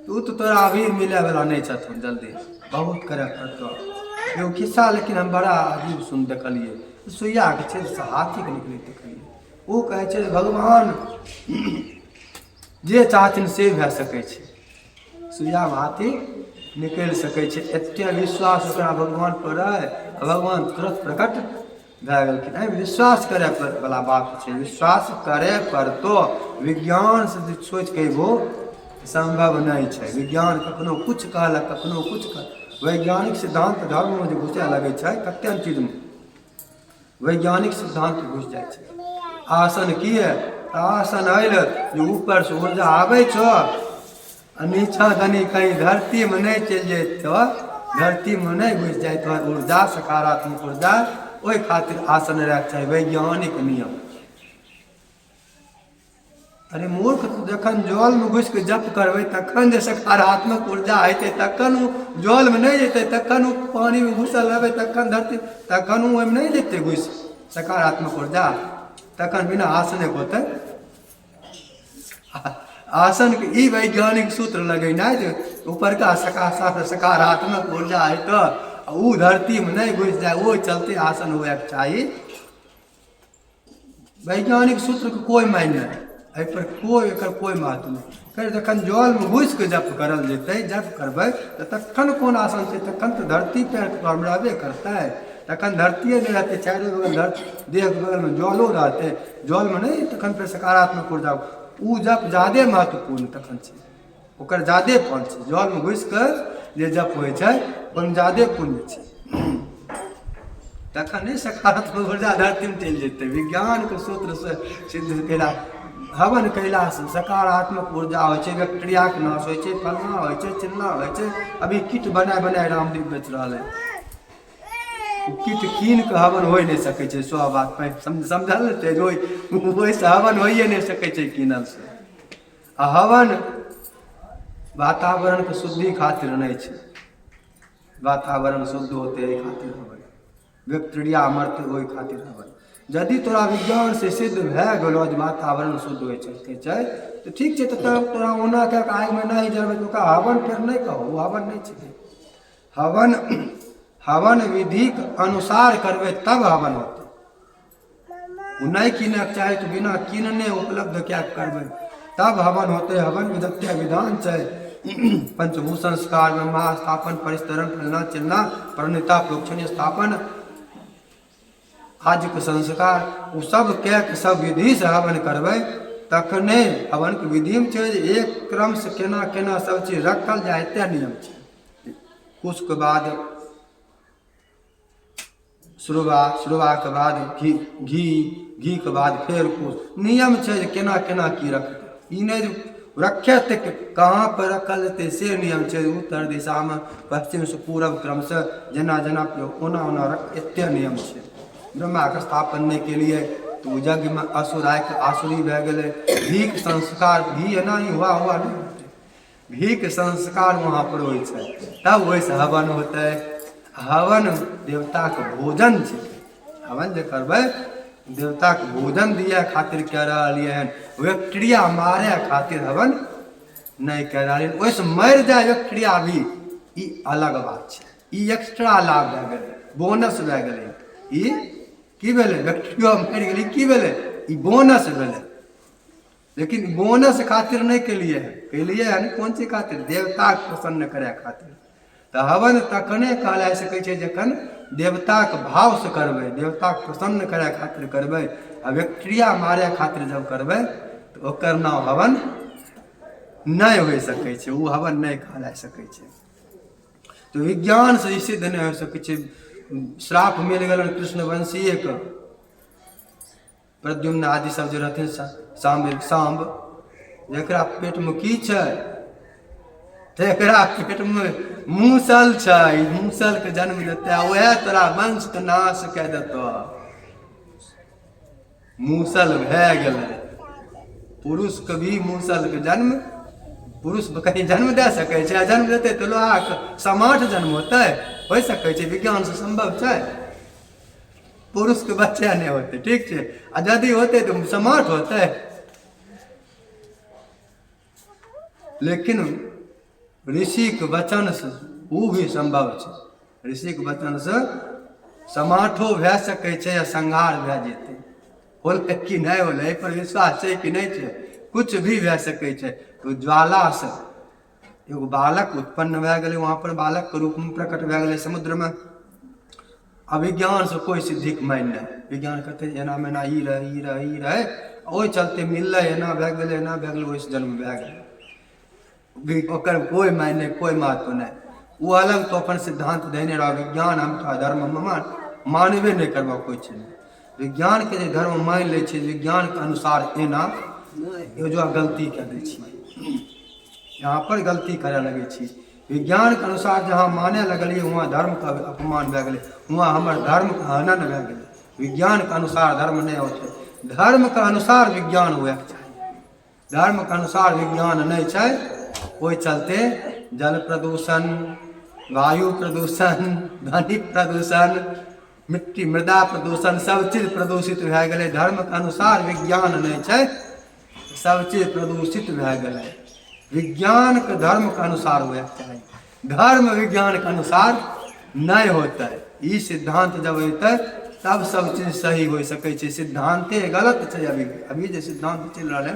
[SPEAKER 1] तू तो तोरा अभी मिले वाला नहीं छथुन, जल्दी बहुत करे पड़तो। एगो खिस्सा लेकिन हम बड़ा अजीब सुन देखलिए, सुइया के छेद से हाथी के निकले देखलिए। वो कहे छै भगवान जे चाहथिन से भए सकै छै, सुइया में हाथी निकल सकै छै। एते विश्वास ओकरा भगवान पर रहे, भगवान तुरंत प्रकट भए गेलखिन। एहि विश्वास करे वाला बात छै, विश्वास करे पर तो विज्ञान से सोच के वो संभव नहीं है। विज्ञान कखनो कुछ कहलक, कखनो कुछ कह। वैज्ञानिक सिद्धांत धर्म में जो घुसे लगे छै, कते चीज में वैज्ञानिक सिद्धांत घुस जाए छै। आसन किए, आसन अल जो ऊपर से ऊर्जा आबै छो, नीचा कनी कहीं धरती में नहीं चल जाए तो, धरती में नहीं घुस जाए तो ऊर्जा, सकारात्मक ऊर्जा, ओहि खातिर आसन रहे चाहिए, वैज्ञानिक नियम। अरे मूर्ख, जखन जल में घुस के जप करबै तखन जे सकारात्मक ऊर्जा हेतै, तखन जल में नहीं जेतै, तखन पानी में घुसल रहबै, तखन धरती, तखन ओहिमे नहीं जेतै घुस सकारात्मक ऊर्जा, तखन बिना आसने होतै। आसन के ई वैज्ञानिक सूत्र लगेना जे ऊपर का सकारात्मक ऊर्जा है तो ऊ धरती में नहीं घुस जाए, वो चलते आसन हुए चाहिए। वैज्ञानिक सूत्र के कोई मायने नहीं, एहि पर कोई एकर कोई महत्व नहीं। फिर जखन जल में घुस के जप करल जेतै, जप करबै तो तखन कोन आसन छै, तखन तो धरती पर रहबे करतै, तखन धरतीये नहीं रहते, चारों बगल देह के बगल में जलो रहते, जल में नहीं, तखन फिर सकारात्मक ऊर्जा ऊ जप ज्यादे महत्वपूर्ण तखन छै, ओकर ज्यादे फल छै। जल में घुस के जे जप होइ छै ओहिमे ज्यादे पुण्य छै, तखन नहीं सकारात्मक ऊर्जा धरती में चलि जेतै। विज्ञान के सूत्र से सिद्ध केला हवन कैलासँ सकारात्मक ऊर्जा होइ छै, बैक्टीरियाके नाश होइ छै, फलना होइ छै, चिल्ला होइ छै। अभी किट बनाए रामदेव बेच रहल है। किट कीन के हवन हो नहीं सकै छै, सौ बात समझल छै। ओहिसँ हवन होइए नहीं सकै छै कीनल से। आ हवन वातावरण के शुद्धि खातिर नहीं छै, वातावरण शुद्ध होते एहि खातिर हवन, बैक्टीरिया मरते ओहि खातिर हवन। यदि तोरा विज्ञान से सिद्ध भए गेलो जे वातावरण शुद्ध हो सकै छै तो ठीक छै, तो तोरा ओना कऽ के आगि में नहीं जरबै तो ओकरा हवन फेर नहीं कहो, ओ हवन नहीं छै। हवन हवन विधि के अनुसार करबै तब हवन होते। वो नहीं कीने के चाहे तो बिना कीनने उपलब्ध क्या करबै तब हवन होते। हवन विधत्य विधान छै, पंचभूत संस्कार में महास्थापन, परिस्तरण, फलना चिलना, प्रणिता प्रोक्षण स्थापन आज के संस्कार वो सब कह के सब विधि से हवन करबै तखने हवन के विधि में छै एक क्रम से केना केना सब चीज रखल जाए ते नियम छै। उसके बाद शुरुआ के बाद घी के बाद फेर कुछ नियम छै जे केना केना की रखते। ई नहीं रखे तक कहाँ पर रखल जेतै से नियम छै। उत्तर दिशा में पश्चिम से पूरब क्रम से जेना जेना ओना ओना रख एते नियम छै। ब्रह्मा के स्थापन नहीं के लिए तो यज्ञ में असुर आसुरी भए गेलै। घी के संस्कार घी एना ही हुआ नहीं होते, घी के संस्कार वहाँ पर हो तब वैसे हवन होते। हवन देवता के भोजन छै, हवन जे करबै देवता के भोजन दिए खातिर कह रहा है, बैक्टीरिया मारे खातिर हवन नहीं कह रहा है। वैसे मर जाए बैक्टीरिया भी ई अलग बात छै, ई एक्स्ट्रा लाभ भए गेलै, बोनस भए गेलै। ई की भेलै बैक्टीरिया मरि गेलै की भेलै ई बोनस भेलै। लेकिन बोनस खातिर नहीं केलिए है कौन चीज खातिर, देवता के प्रसन्न करे खातिर। तो हवन तखने कहला जा सकै छै जखन देवता के भाव से करबै, देवता के प्रसन्न करे खातिर करबै। आ बैक्टीरिया मारे खातिर जब करबै तो ओकर नाम हवन नहीं हो सकै छै, वो हवन नहीं कहला जा सकै छै। तो विज्ञान से सिद्ध नहीं हो सकै छै। श्राप मिल गलन कृष्ण वंशीय के, प्रद्युम्न आदि सब जो रहथिन सांब जकरा पेट में की छै तेकरा पेट में मूसल छै, मूसल के जन्म देते वह तोरा वंश के नाश कह देतो। मूसल भए गेलै, पुरुष के भी मूसल के जन्म पुरुष कहीं जन्म दे सकै छै, जन्म देते तो लोहा के समाट जन्म होते हो सकै छै, विज्ञान से संभव छै। पुरुष के बच्चा नहीं होते ठीक है, आ यदि होते तो समाट होते। लेकिन ऋषि के वचन से वो भी संभव है, ऋषि के वचन से समाठो भए सकै छै आ संहार भए जेतै। होलै कि नहीं होलै एहि पर विश्वास छै कि नहीं छै, कुछ भी भए सकै छै। तो ज्वाला से एगो बालक उत्पन्न भए गेलै, वहाँ पर बालक के रूप में प्रकट भए गेलै समुद्र में। अविज्ञान से कोई सिद्धिक मान नहीं, विज्ञान कहते एना में ना ई रहे ओहि चलते मिललै एना भए गेलै एना भए गेलै ओहिसँ जन्म भए गेलै, ओकर कोई मान नहीं कोई महत्व नहीं। वो अलग तो अपन सिद्धांत देने रहा, विज्ञान हम तो धर्म मानबे नहीं करबा कोई चीज। विज्ञान के धर्म मान ले छै, विज्ञान के अनुसार एना जो गलती कह दै छी, यहाँ पर गलती करे लगे छी। विज्ञान के अनुसार जहाँ माने लगलिए वहाँ धर्म का अपमान भए गेलै, वहाँ हमर धर्म के हनन भए गेलै। विज्ञान के अनुसार धर्म नहीं होते, धर्म के अनुसार विज्ञान हुए के चाहिए। धर्म के अनुसार विज्ञान नहीं छै, ओहि चलते जल प्रदूषण, वायु प्रदूषण, ध्वनि प्रदूषण, मिट्टी मृदा प्रदूषण सब चीज प्रदूषित भए गेलै। धर्म के अनुसार विज्ञान नहीं छै, सब चीज प्रदूषित भए गेलै। विज्ञान के धर्म के अनुसार हुए चाहिए, धर्म विज्ञान के अनुसार नहीं होता है। ई सिद्धांत जब होते तब सब चीज सही हो सकै छै। सिद्धांते गलत छै, अभी जो सिद्धांत चल रहा है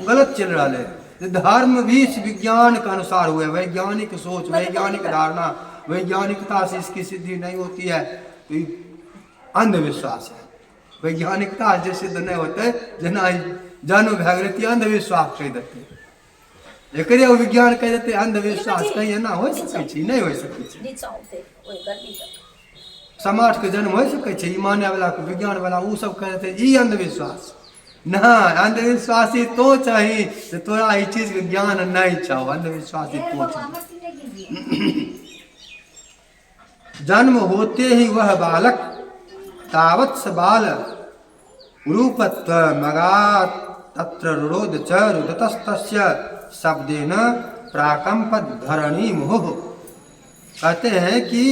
[SPEAKER 1] गलत चल रहा है। धर्म भी विज्ञान के अनुसार हुए, वैज्ञानिक सोच, वैज्ञानिक धारणा, वैज्ञानिकता से इसकी सिद्धि नहीं होती है तो अंधविश्वास है। वैज्ञानिकता जे सिद्ध नहीं होते, जना जन्म भए गेलै अंधविश्वास कह देते, एक विज्ञान कह देते अंधविश्वास कहीं एना हो सकै छै, नहीं हो सकै छै। समाज के जन्म हो सकै छै, ई माने वाला विज्ञान वाला उ सब कह देते ई अंधविश्वास। ना अंधविश्वासी तो चाहिए तो तोरा ई चीज के ज्ञान नहीं चाहो, अंधविश्वासी तो चाहिए। जन्म होते ही वह बालक तावत स बाल रूपत्व मगा तत्र रुरोध च रुदतस्तस्य शब्देन प्राकंपत धरणी मोह। कहते हैं कि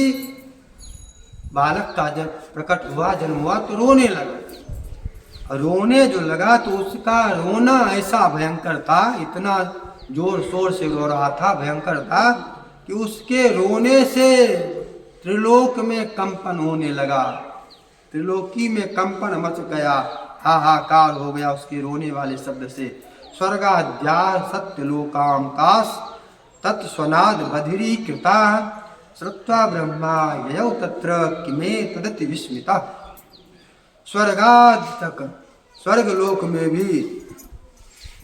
[SPEAKER 1] बालक का जब प्रकट हुआ, जन्म हुआ तो रोने लगा। रोने जो लगा तो उसका रोना ऐसा भयंकर था, इतना जोर शोर से रो रहा था, भयंकर था कि उसके रोने से त्रिलोक में कंपन होने लगा। त्रिलोकी में कंपन मच गया, हाहाकार हो गया उसके रोने वाले शब्द से। स्वर्गाद्या सत्यलोकाम काश तत्स्वनाद बधिरी कृता श्रुत्वा ब्रह्मा ययौ तत्र किमे तदति विस्मिता। स्वर्गाद तक, स्वर्ग लोक में भी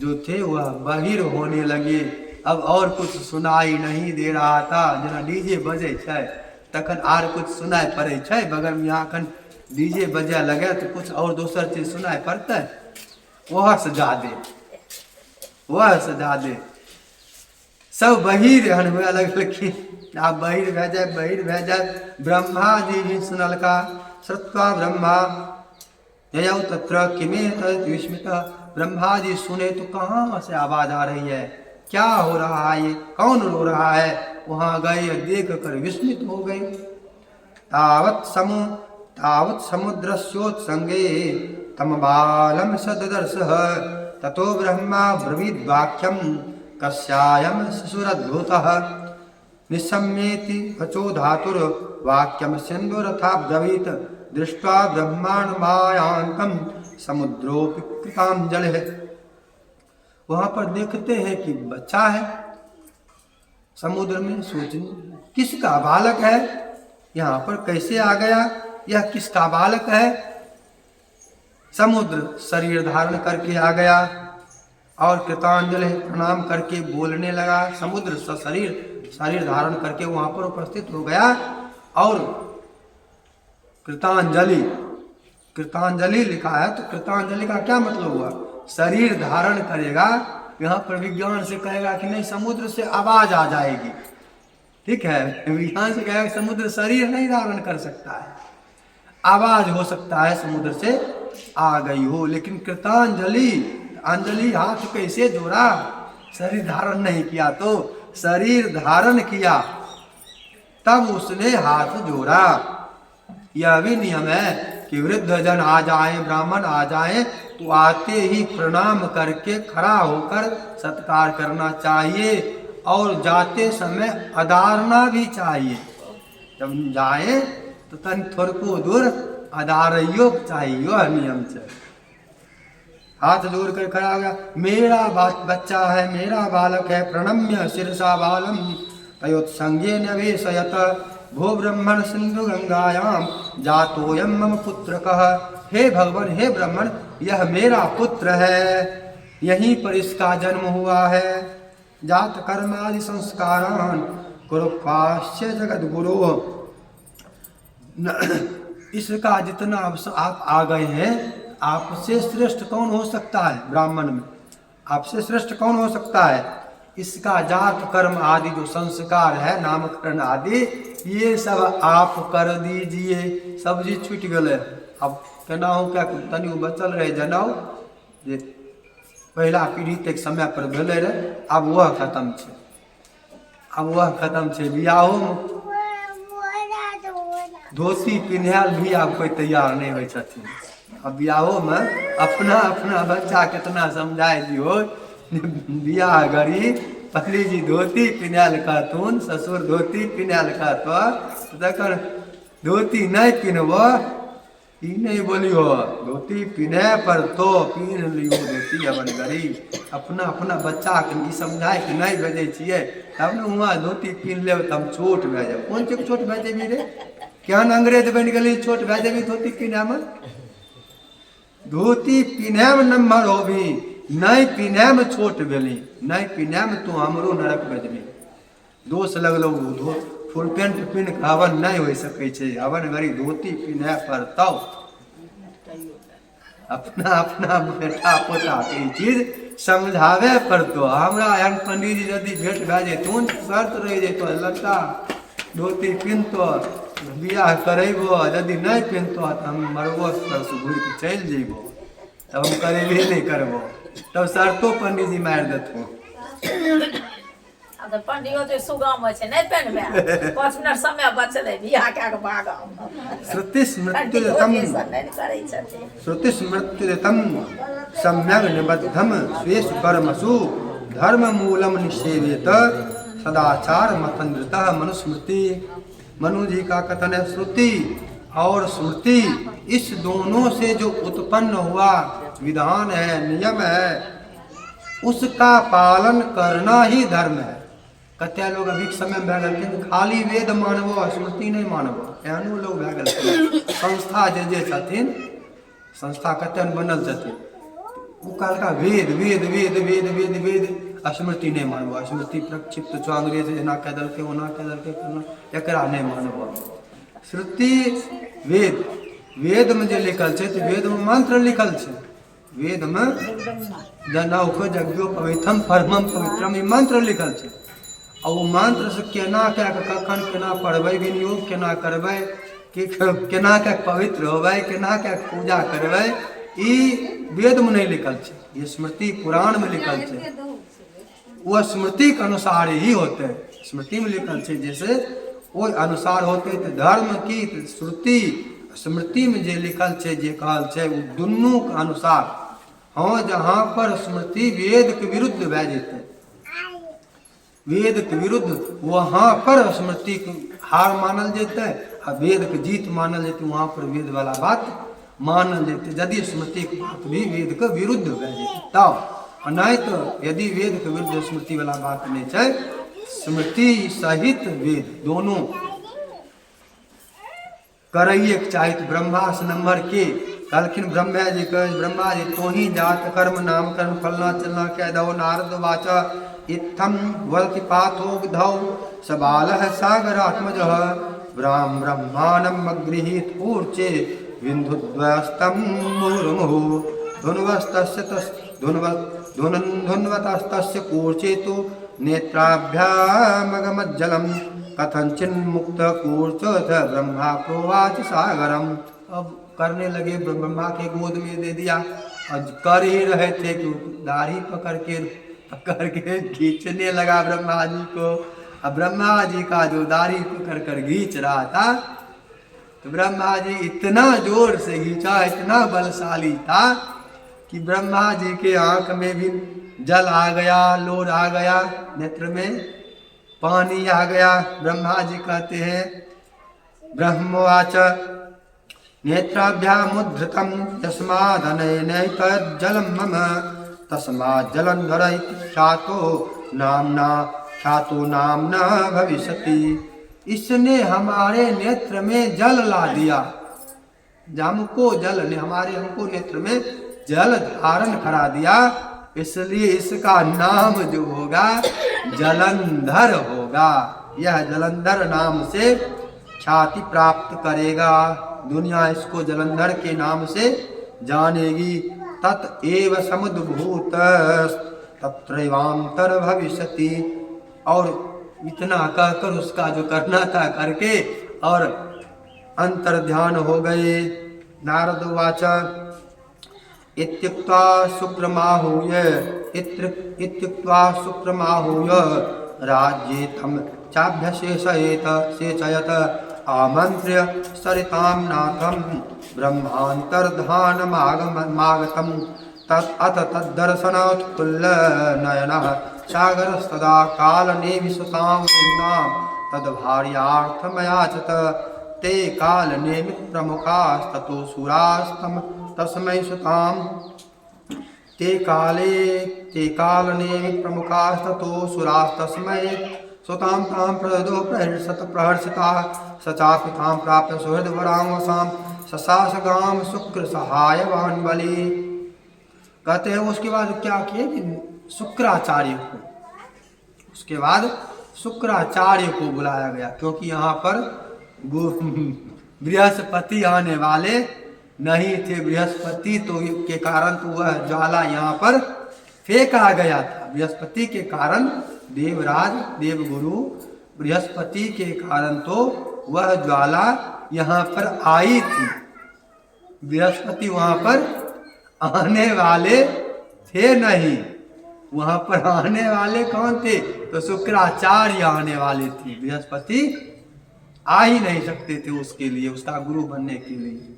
[SPEAKER 1] जो थे वह बहिर होने लगे। अब और कुछ सुनाई नहीं दे रहा था। जना डीजे बजे छै तखन आर कुछ सुनाई पड़े छै, बगल में यहाँ डीजे बजे लगे तो कुछ और दोसर चीज सुनाई पड़ते, वह से ज्यादे, वह से ज्यादे सब बहिर हन हुए लगलखिन। आप बहिर भे जाए। ब्रह्मा जी भी सुनल का श्रुत्वा ब्रह्मा ययौ तत्र किमे तदति विस्मिता। ब्रह्मा जी सुने तो कहाँ से आवाज आ रही है, क्या हो रहा है, ये कौन रो रहा है। वहां गए, देख कर विस्मित हो गए। तावत समुद्रस्योत्संगे तम बालम सददर्शः ततो ब्रह्मा ब्रवीद वाक्यम कस्यायम शिशुरद्भुतः निशम्येति वचो धातुर वाक्यम सिंधुरथा ब्रवीत दृष्ट्वा ब्रह्मांड मायांतम समुद्रोपि कृतांजलि। वहां पर देखते हैं कि बच्चा है समुद्र में। सोचने किसका बालक है, यहाँ पर कैसे आ गया, यह किसका बालक है। समुद्र शरीर धारण करके आ गया और कृतांजलि प्रणाम करके बोलने लगा। समुद्र शरीर धारण करके वहां पर उपस्थित हो गया और कृतांजलि लिखा है। तो कृतांजलि का क्या मतलब हुआ, शरीर धारण करेगा। यहाँ पर विज्ञान से कहेगा कि नहीं, समुद्र से आवाज आ जाएगी, ठीक है। विज्ञान से कहेगा समुद्र शरीर नहीं धारण कर सकता है, आवाज हो सकता है समुद्र से आ गई हो। लेकिन कृतांजलि हाथ कैसे जोड़ा, शरीर धारण नहीं किया तो शरीर धारण किया तब उसने हाथ जोड़ा। यह भी नियम है कि वृद्ध जन आ जाए, ब्राह्मण आ जाए तो आते ही प्रणाम करके खड़ा होकर सत्कार करना चाहिए और जाते समय अदारना भी चाहिए। जब जाए तो तन थोड़को दूर अदारियो चाहिए, वह नियम से। हाथ जोड़ कर खड़ा हो गया, मेरा बच्चा है, मेरा बालक है। प्रणम्य शिरसा बालम तयोत्संगे नवेशयत भो ब्रह्मण सिंधु गंगायाम जातोयम मम पुत्र कह। हे भगवान, हे ब्रह्मण, यह मेरा पुत्र है, यहीं पर इसका जन्म हुआ है। जात कर्मादि संस्कारान कुरुपाश्य जगत गुरु। इसका जितना आप आ गए हैं, आपसे श्रेष्ठ कौन हो सकता है ब्राह्मण में, आपसे श्रेष्ठ कौन हो सकता है। इसका जात कर्म आदि जो संस्कार है, नामकरण आदि, ये सब आप कर दीजिए। सब्जी छूट गए, अब केनाहु क्या तनि बचल रहे जनाउ जे पहला पीढ़ी तक समय पर भेले रहे, अब वह खत्म छे, अब वह खत्म छे। बियाहो में धोती पिन्हल भी अब कोई तैयार नहीं हो छथिन। अब बियाहो में अपना अपना बच्चा कितना समझाए दियो, बियाह गरी पहली जी धोती पिन्हल कहथुन, ससुर धोती पिन्हल कहतो, तकर धोती नहीं पिन्हब ई नहीं बोलियो, धोती पिन्हे पर तो पिन्ह लियो धोती अपन गरी। अपना अपना बच्चा के ई समझाए कि नहीं भेजे छिए, तब न हुआ धोती पिन्ह लेब तब छोट भेजब। कौन चीज छोट भेजेबी रे, क्या अंग्रेज बन गई छोट भेजेबी धोती पिन्हे में। धोती पिन्हे में नम्हर होबी, नहीं पिन्हे में छोट भेली, नहीं पिन्हे में तो हमरो नरक भेजबी। दोष लगलो फुल पेंट पिन्ह के हवन नहीं हो सके छे, हवन गरी धोती पिन्हे पर तब अपना अपना बेटा पोता के चीज समझावे पड़तो। हमरा एहन पंडित जी यदि भेंट भए जैतुन शर्त रहि जैतो लड़का धोती पिन्हतो बियाह करेबो, यदि नहीं पिन्हतो तो हम मरबो परसु घुर के चल जेबो, तब हम करेबे नहीं करबो, तब शर्तो पंडित जी मार देथुन।
[SPEAKER 2] अब तो पंडियो तो सुगम होय छै, नहीं पहनबे 5 मिनट समय बचले बियाह कए के भागम।
[SPEAKER 1] श्रुति स्मृतिरतम श्रुति स्मृतिरतम सम्यग् निबद्धम स्वेषु कर्मसु धर्म मूलम निषेवेत सदाचार मतन्द्रितः। मनुस्मृति, मनु जी का कथन है श्रुति और स्मृति इस दोनों से जो उत्पन्न हुआ विधान है, नियम है, उसका पालन करना ही धर्म है। कते लोग अभी समय में भए गेलखिन खाली वेद मानबो स्मृति नहीं मानबो, एहनो लोग भए गेलखिन। संस्था जे छथिन, संस्था कते बनल छथिन, वो कहलका वेद वेद वेद वेद वेद वेद स्मृति नहीं मानबो, स्मृति प्रक्षिप्त छो अंग्रेज एना कह देलकै ओना कह देलकै फलना, एकरा नहीं मानबो। श्रुति वेद, वेद में जे लिखल छै तो वेद में मंत्र लिखल छै, वेद में जनौक यज्ञो पवित्रम परमम पवित्रम ई मंत्र लिखल छै। और वो मंत्र से केना क्या कखन केना पढ़बै, विनियोग केना करबै, कि केना क्या पवित्र होबै, केना क्या पूजा करबै, ई वेद में नहीं लिखल छै, ये स्मृति पुराण में लिखल छै। वो स्मृति के अनुसार ही होते, स्मृति में लिखल छै जैसे वो अनुसार होते। तो धर्म की श्रुति स्मृति में जे लिखल छै जे कहल छै वो दुनू के अनुसार। हाँ, जहाँ पर स्मृति वेद के विरुद्ध भए जेतै, वेद के विरुद्ध वहाँ पर स्मृति के हार मानल जेतै आ वेद के जीत मानल जेतै, वहाँ पर वेद वाला बात मानल जेतै। यदि स्मृति के बात भी वेद के विरुद्ध भए जेतै तब, नहीं तो यदि वेद के विरुद्ध स्मृति वाला बात नहीं छै, स्मृति सहित वेद दोनों करैये के चाही। तो ब्रह्मा से नंबर के कहलखिन ब्रह्मा जी तो ही जात कर्म नाम कर्म फलना चलना कह दो। नारद वाचा इत्थम वल्कि पाथो विधौ सबालः सागरात्मजः ब्रह्माणम् अगृहीत ऊर्चे विन्धुद्वयस्तं मुहुर्मुहुः धुन्वतस्तस्य कूर्चेतु नेत्राभ्यामगमज्जलम् कथंचिन्मुक्तः कूर्चोऽथ ब्रह्मा प्रोवाच सागरम्। अब करने लगे, ब्रह्मा के गोद में दे दिया और कर ही रहे थे कि दाढ़ी पकड़ के खींचने लगा ब्रह्मा जी को। अब ब्रह्मा जी का जो दाढ़ी पकड़ कर खींच रहा था तो ब्रह्मा जी इतना जोर से खींचा, इतना बलशाली था कि ब्रह्मा जी के आंख में भी जल आ गया, लोर आ गया, नेत्र में पानी आ गया। ब्रह्मा जी कहते हैं ब्रह्मवाच नेत्राभ्यामुद्धृतं तस्मादनैनैतज्जलं मम तस्मात् जलंधर ख्यातो नाम्ना भविष्यति। इसने हमारे नेत्र में जल ला दिया, हमको जल ने हमको नेत्र में जल धारण करा दिया, इसलिए इसका नाम जो होगा जलंधर होगा। यह जलंधर नाम से ख्याति प्राप्त करेगा, दुनिया इसको जलंधर के नाम से जानेगी। तत एव समुद्भूत तत्रैवांतर भविष्यति। और इतना कहकर उसका जो करना था करके और अंतर ध्यान हो गए। नारद वाचा इत्युक्त्वा शुक्रमाहूय राज्येतं चाभ्यशेषयेत सेचयत आमन्त्र्य सरितां नाथं ब्रह्मान्तर्धानमागतं अथ तद्दर्शनोत्फुल्लनयनः सागरस्तदा कालनेमिषतां तद्भार्यार्थमयाचत। ते कालनेमि प्रमुखास्ततो सुरास्तं तस्मै सुतां ते कालनेमि प्रमुखास्ततो सुरास्तस्मै सुतां तां प्रदो प्रहर्षिता स चापि तां प्राप्य सुहृदवरां वसां ससासगां शुक्र सहायवान बलि। कहते हैं उसके बाद क्या किए कि शुक्राचार्य को, उसके बाद शुक्राचार्य को बुलाया गया, क्योंकि यहाँ पर बृहस्पति आने वाले नहीं थे बृहस्पति तो के कारण तो वह ज्वाला यहाँ पर फेंका गया था। बृहस्पति के कारण देवराज देवगुरु बृहस्पति के कारण तो वह ज्वाला यहाँ पर आई थी। बृहस्पति वहाँ पर आने वाले थे नहीं। वहाँ पर आने वाले कौन थे? तो शुक्राचार्य आने वाले थे। बृहस्पति आ ही नहीं सकते थे उसके लिए, उसका गुरु बनने के लिए।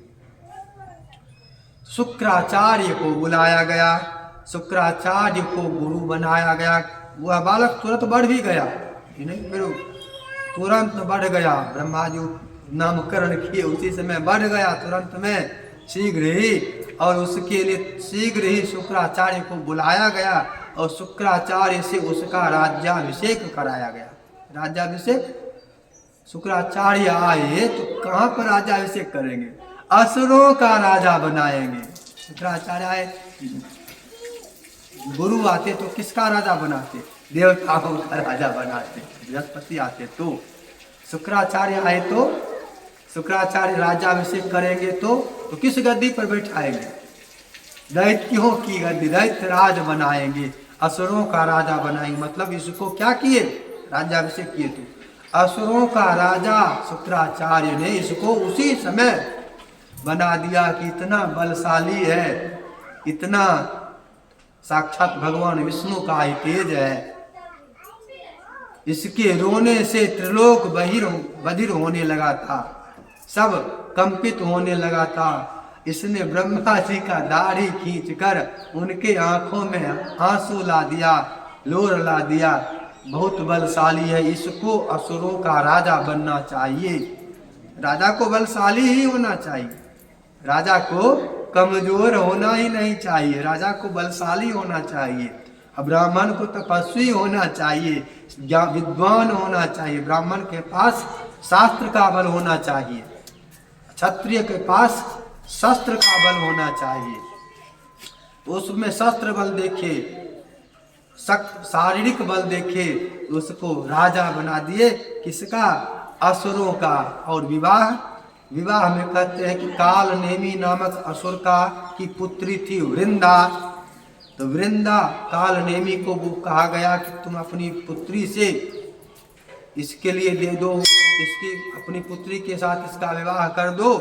[SPEAKER 1] शुक्राचार्य को बुलाया गया, शुक्राचार्य को गुरु बनाया गया। वह बालक तुरंत बढ़ भी गया, नहीं फिर तुरंत बढ़ गया। ब्रह्मा जी नामकरण किए उसी समय बढ़ गया तुरंत में, शीघ्र ही। और उसके लिए शीघ्र ही शुक्राचार्य को बुलाया गया और शुक्राचार्य से उसका राज्याभिषेक कराया गया। राज्याभिषेक शुक्राचार्य आए तो कहाँ पर राज्याभिषेक करेंगे? असुरों का राजा बनाएंगे। शुक्राचार्य आए, गुरु आते तो किसका राजा बनाते? देवताओं का राजा बनाते। बृहस्पति आते तो, शुक्राचार्य आए तो शुक्राचार्य राज्याभिषेक करेंगे तो किस गद्दी पर बैठाएंगे? दैत्यों की गद्दी, दैत्य राज बनाएंगे, असुरों का राजा बनाएंगे। मतलब इसको क्या किए? राज्याभिषेक किए तो असुरों का राजा शुक्राचार्य ने इसको उसी समय बना दिया कि इतना बलशाली है, इतना साक्षात भगवान विष्णु का ही तेज है। इसके रोने से त्रिलोक बधिर होने लगा था, सब कंपित होने लगा था। इसने ब्रह्मा जी का दाढ़ी खींचकर उनके आंखों में आंसू ला दिया, लोर ला दिया। बहुत बलशाली है, इसको असुरों का राजा बनना चाहिए। राजा को बलशाली ही होना चाहिए, राजा को कमजोर होना ही नहीं चाहिए, राजा को बलशाली होना चाहिए। ब्राह्मण को तपस्वी होना चाहिए, विद्वान होना चाहिए। ब्राह्मण के पास शास्त्र का बल होना चाहिए, क्षत्रिय के पास शस्त्र का बल होना चाहिए। उसमें शस्त्र बल देखे, शारीरिक बल देखे, उसको राजा बना दिए। किसका? असुरों का। और विवाह में कहते हैं कि काल नेमी नामक असुर का की पुत्री थी वृंदा। तो वृंदा काल नेमी को वो कहा गया कि तुम अपनी पुत्री से इसके लिए दे दो, इसकी अपनी पुत्री के साथ इसका विवाह कर दो।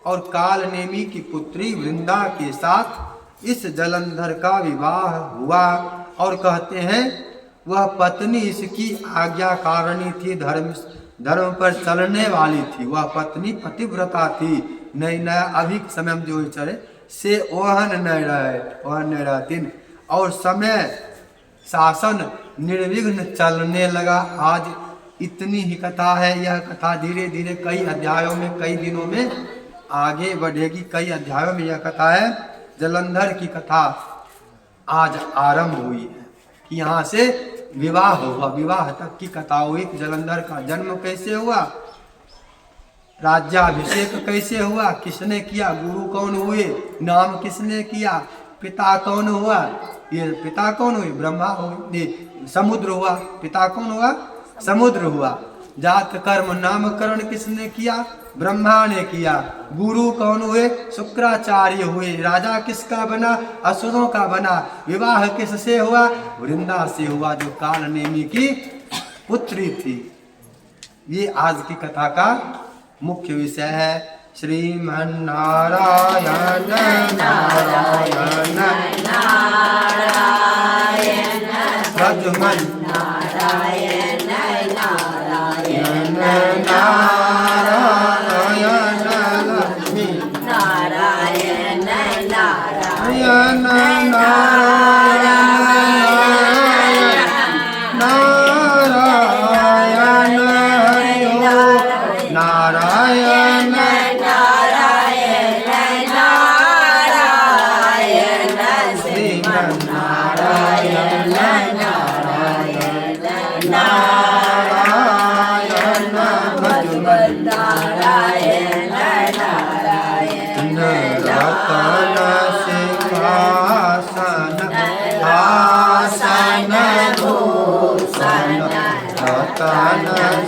[SPEAKER 1] और काल नेमी की पुत्री वृंदा के साथ इस जलंधर का विवाह हुआ। और कहते हैं वह पत्नी इसकी आज्ञाकारिणी थी, धर्म पर चलने वाली थी। वह पत्नी पतिव्रता थी। नई नया अभी समय में जो चले से ओहन नहीं रहती। और समय शासन निर्विघ्न चलने लगा। आज इतनी ही कथा है। यह कथा धीरे धीरे कई अध्यायों में, कई दिनों में आगे बढ़ेगी। कई अध्यायों में यह कथा है। जलंधर की कथा आज आरंभ हुई है कि यहाँ से विवाह हुआ, विवाह तक की कथा हुई। जलंधर का जन्म कैसे हुआ, राज्याभिषेक कैसे हुआ, किसने किया, गुरु कौन हुए, नाम किसने किया, पिता कौन हुआ। ये पिता कौन हुए? ब्रह्मा हुए। समुद्र हुआ। पिता कौन हुआ? समुद्र हुआ। जात कर्म नामकरण किसने किया? ब्रह्मा ने किया। गुरु कौन हुए? शुक्राचार्य हुए। राजा किसका बना? असुरों का बना। विवाह किससे हुआ? वृंदा से हुआ, जो काल नेमी की पुत्री थी। ये आज की कथा का मुख्य विषय है। श्रीमन नारायण नारायण नारायण भजमन नारायण नारायण नारायण लक्ष्मी नारायण नारायण नारायण नारायण नारायण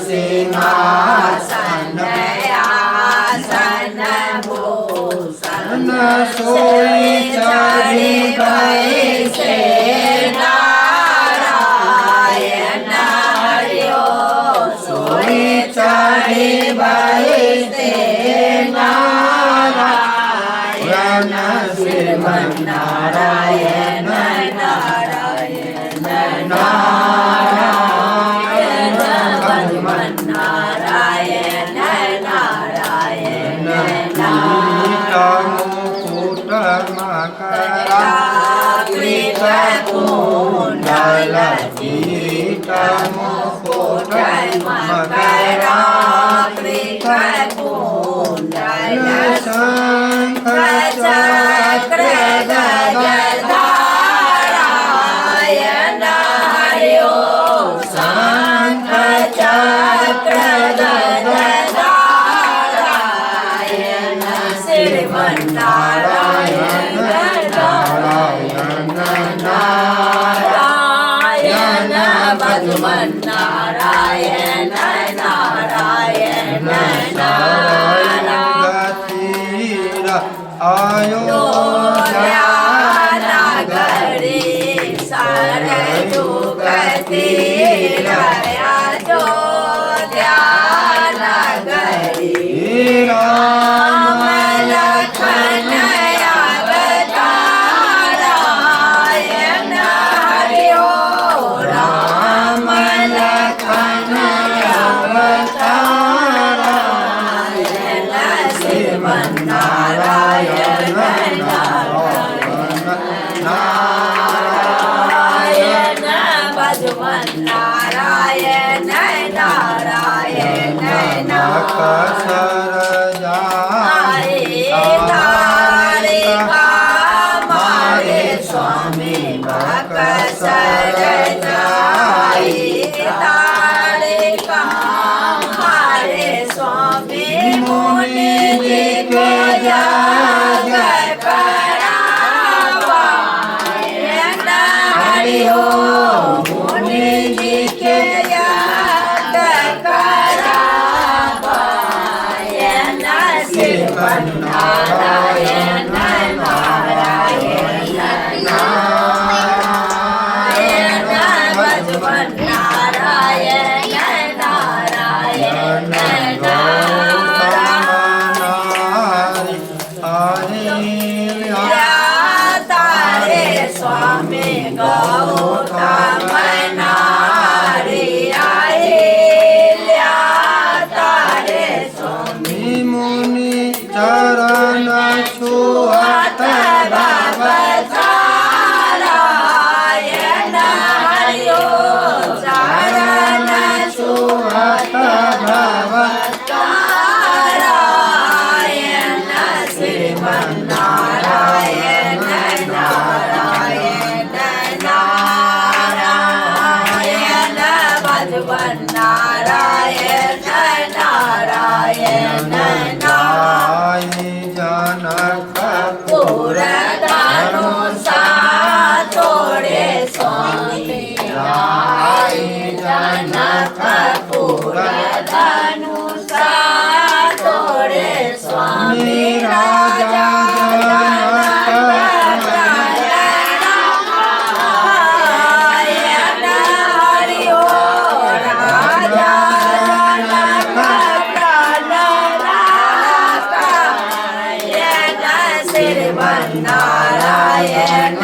[SPEAKER 1] सिंहासन आसन भूषण सोई चढ़ी
[SPEAKER 2] बैसे नारायण हरिओ सोई चढ़ी बैसे नारायण श्रीमन्नारायण नारायण नारायण भगवन्नारायण नारायण
[SPEAKER 1] मुकुट मकरा कुंडल मुकुट मकरा
[SPEAKER 2] कुंडल
[SPEAKER 1] शंख
[SPEAKER 2] चक्र गदारायण हरिओ शंख चक्र गदारायण श्रीमन्नारायण नारायण नारायण भगवन्नारायण नारायण नारायण
[SPEAKER 1] अयोध्या
[SPEAKER 2] नगरी सरयू गतीर अयोध्या नगरी राम लखन अवतारायण हरिओ राम लखन अवतारायण श्रीमन्नारायण नारायण भगवन्नारायण नारायण हमारे स्वामी बकसर जाई तारिका हमारे स्वामी मुनि जी को जय करावायण हरिओ मुनि जी के याद करावायण श्रीमन्नारायण नारायण नारायण भगवन्नारायण नारायण तारे स्वामी गौतम नारी आए तारे स्वामी
[SPEAKER 1] मुनि चरण छुअत
[SPEAKER 2] भवतारायण हरिओ चरण
[SPEAKER 1] छुअत
[SPEAKER 2] भवतारायण श्रीमन्नारायण नारायण नारायण भगवन्नारायण नारायण
[SPEAKER 1] जनक
[SPEAKER 2] पुरधनुषा तोड़े स्वामी जनक पुरधनुषा तोड़े स्वामी राजा नारायण हरिओ राजा नारायण श्रीमन्नारायण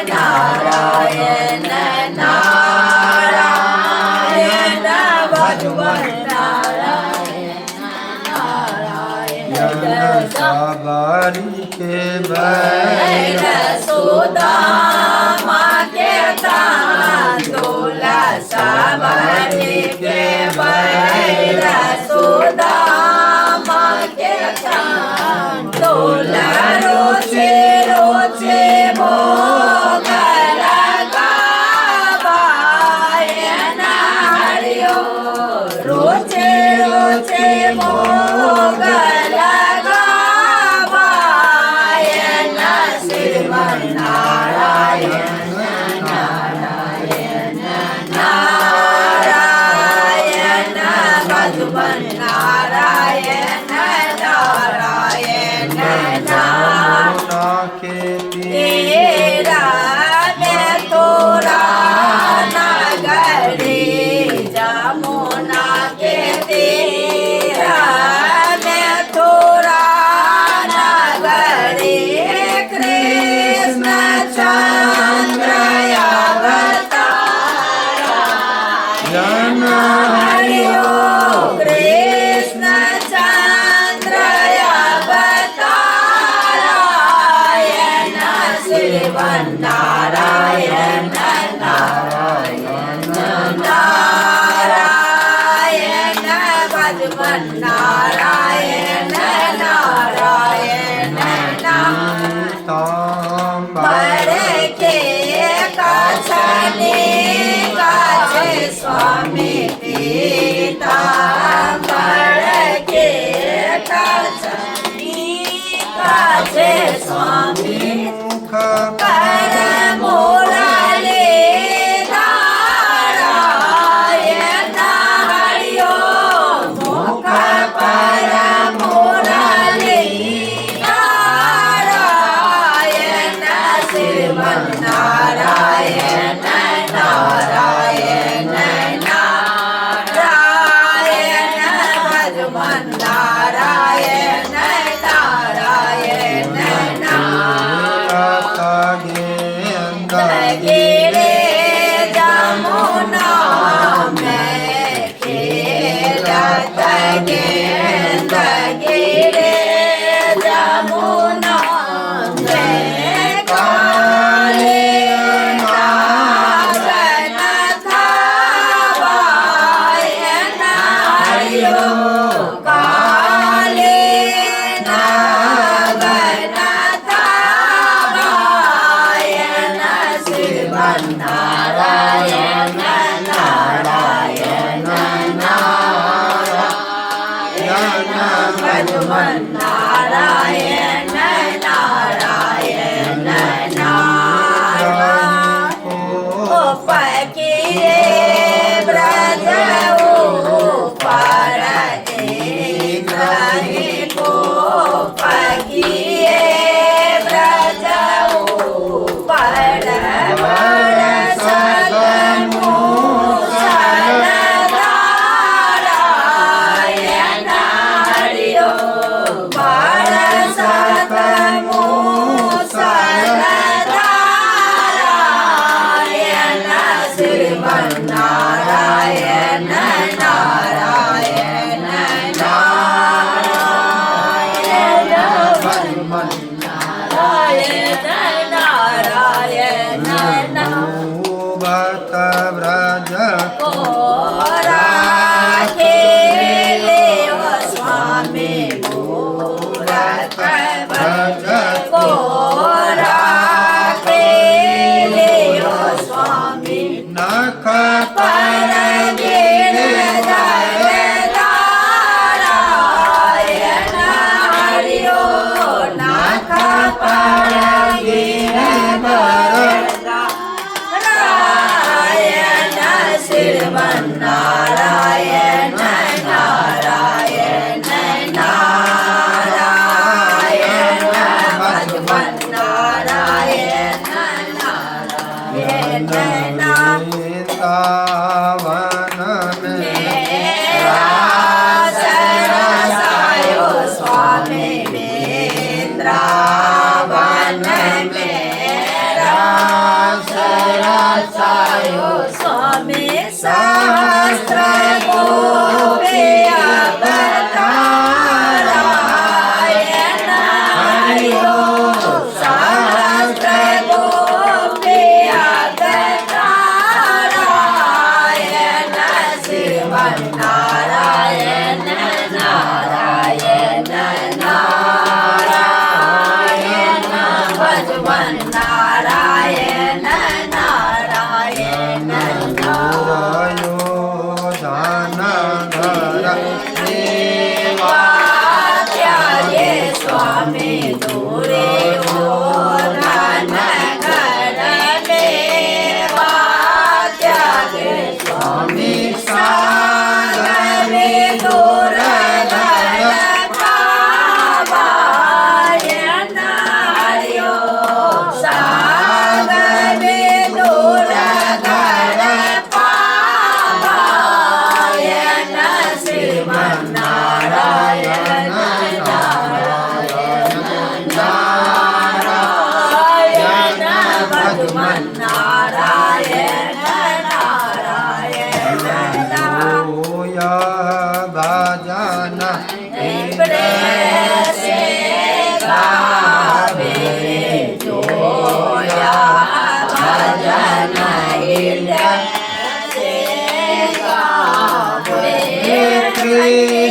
[SPEAKER 2] नारायण नारायण भगवन्नारायण नारायण
[SPEAKER 1] सबरी के बैर
[SPEAKER 2] सुदामा के तांदूला सबरी के बैर सुदामा के तांदूला रोचे रोचे भोग लगावायण हरिओ रोचे रोचे भोग लगावायण श्रीमन्नारायण नारायण नारायण भगवन्नारायण नारायण नारायण भजवन नारायण नारायण नारायण भजवन नारायण नारायण नारायण के काछने काछे स्वामी पिता के काछने काछे स्वामी कर मुरली नारायण हरिओ मुख पर मुरली नारायण श्रीमन नारायण नारायण नारायण भजवन नारायण नारायण गिरे जमुना में खेलत गेंद गिरे जमुना में काले नागन थावायन हरिओ काले नागन थावायन श्रीमन नारायण नारायण नारायण भजवन नारायण नारायण नारायण पकिरे ब्रज ऊपर ग्रही को पकिरे ब्रज ऊपर बरसत मूसल नारायण हरिओ बरसत मूसल नारायण श्रीमन नारायण नारायण नारायण भजवन नारायण नारायण
[SPEAKER 1] भक्त व्रज
[SPEAKER 2] को राखेले ओ स्वामी मूरत व्रज को राखेले ओ स्वामी
[SPEAKER 1] नख
[SPEAKER 2] पर गिरधर नारायण हरिओ नाथ पर गिरधर नारायण श्रीमन नारायण नारायण नारायण भजवन नारायण नारायण
[SPEAKER 1] वृंदावन में
[SPEAKER 2] सरसायो स्वामी वृंदावन में सरसायो स्वामी सहस्र गोपी अवतारायण हरिओ सहस्र गोपी अवतारायण श्रीमन नारायण नारायण नारायण भजवन नारायण नारायण
[SPEAKER 1] यो दान धर
[SPEAKER 2] त्यागे स्वामी दूरे हो धन घर मेवा त्यागे स्वामी सागर दूर धन पावायण हरिओ सागर दूर धन पावायण श्रीमन नारायण नारायण नारायण भगवन नारायण नारायण
[SPEAKER 1] होया भजन
[SPEAKER 2] प्रेम से गावे जोया पिंड से गावे
[SPEAKER 1] कृष्ण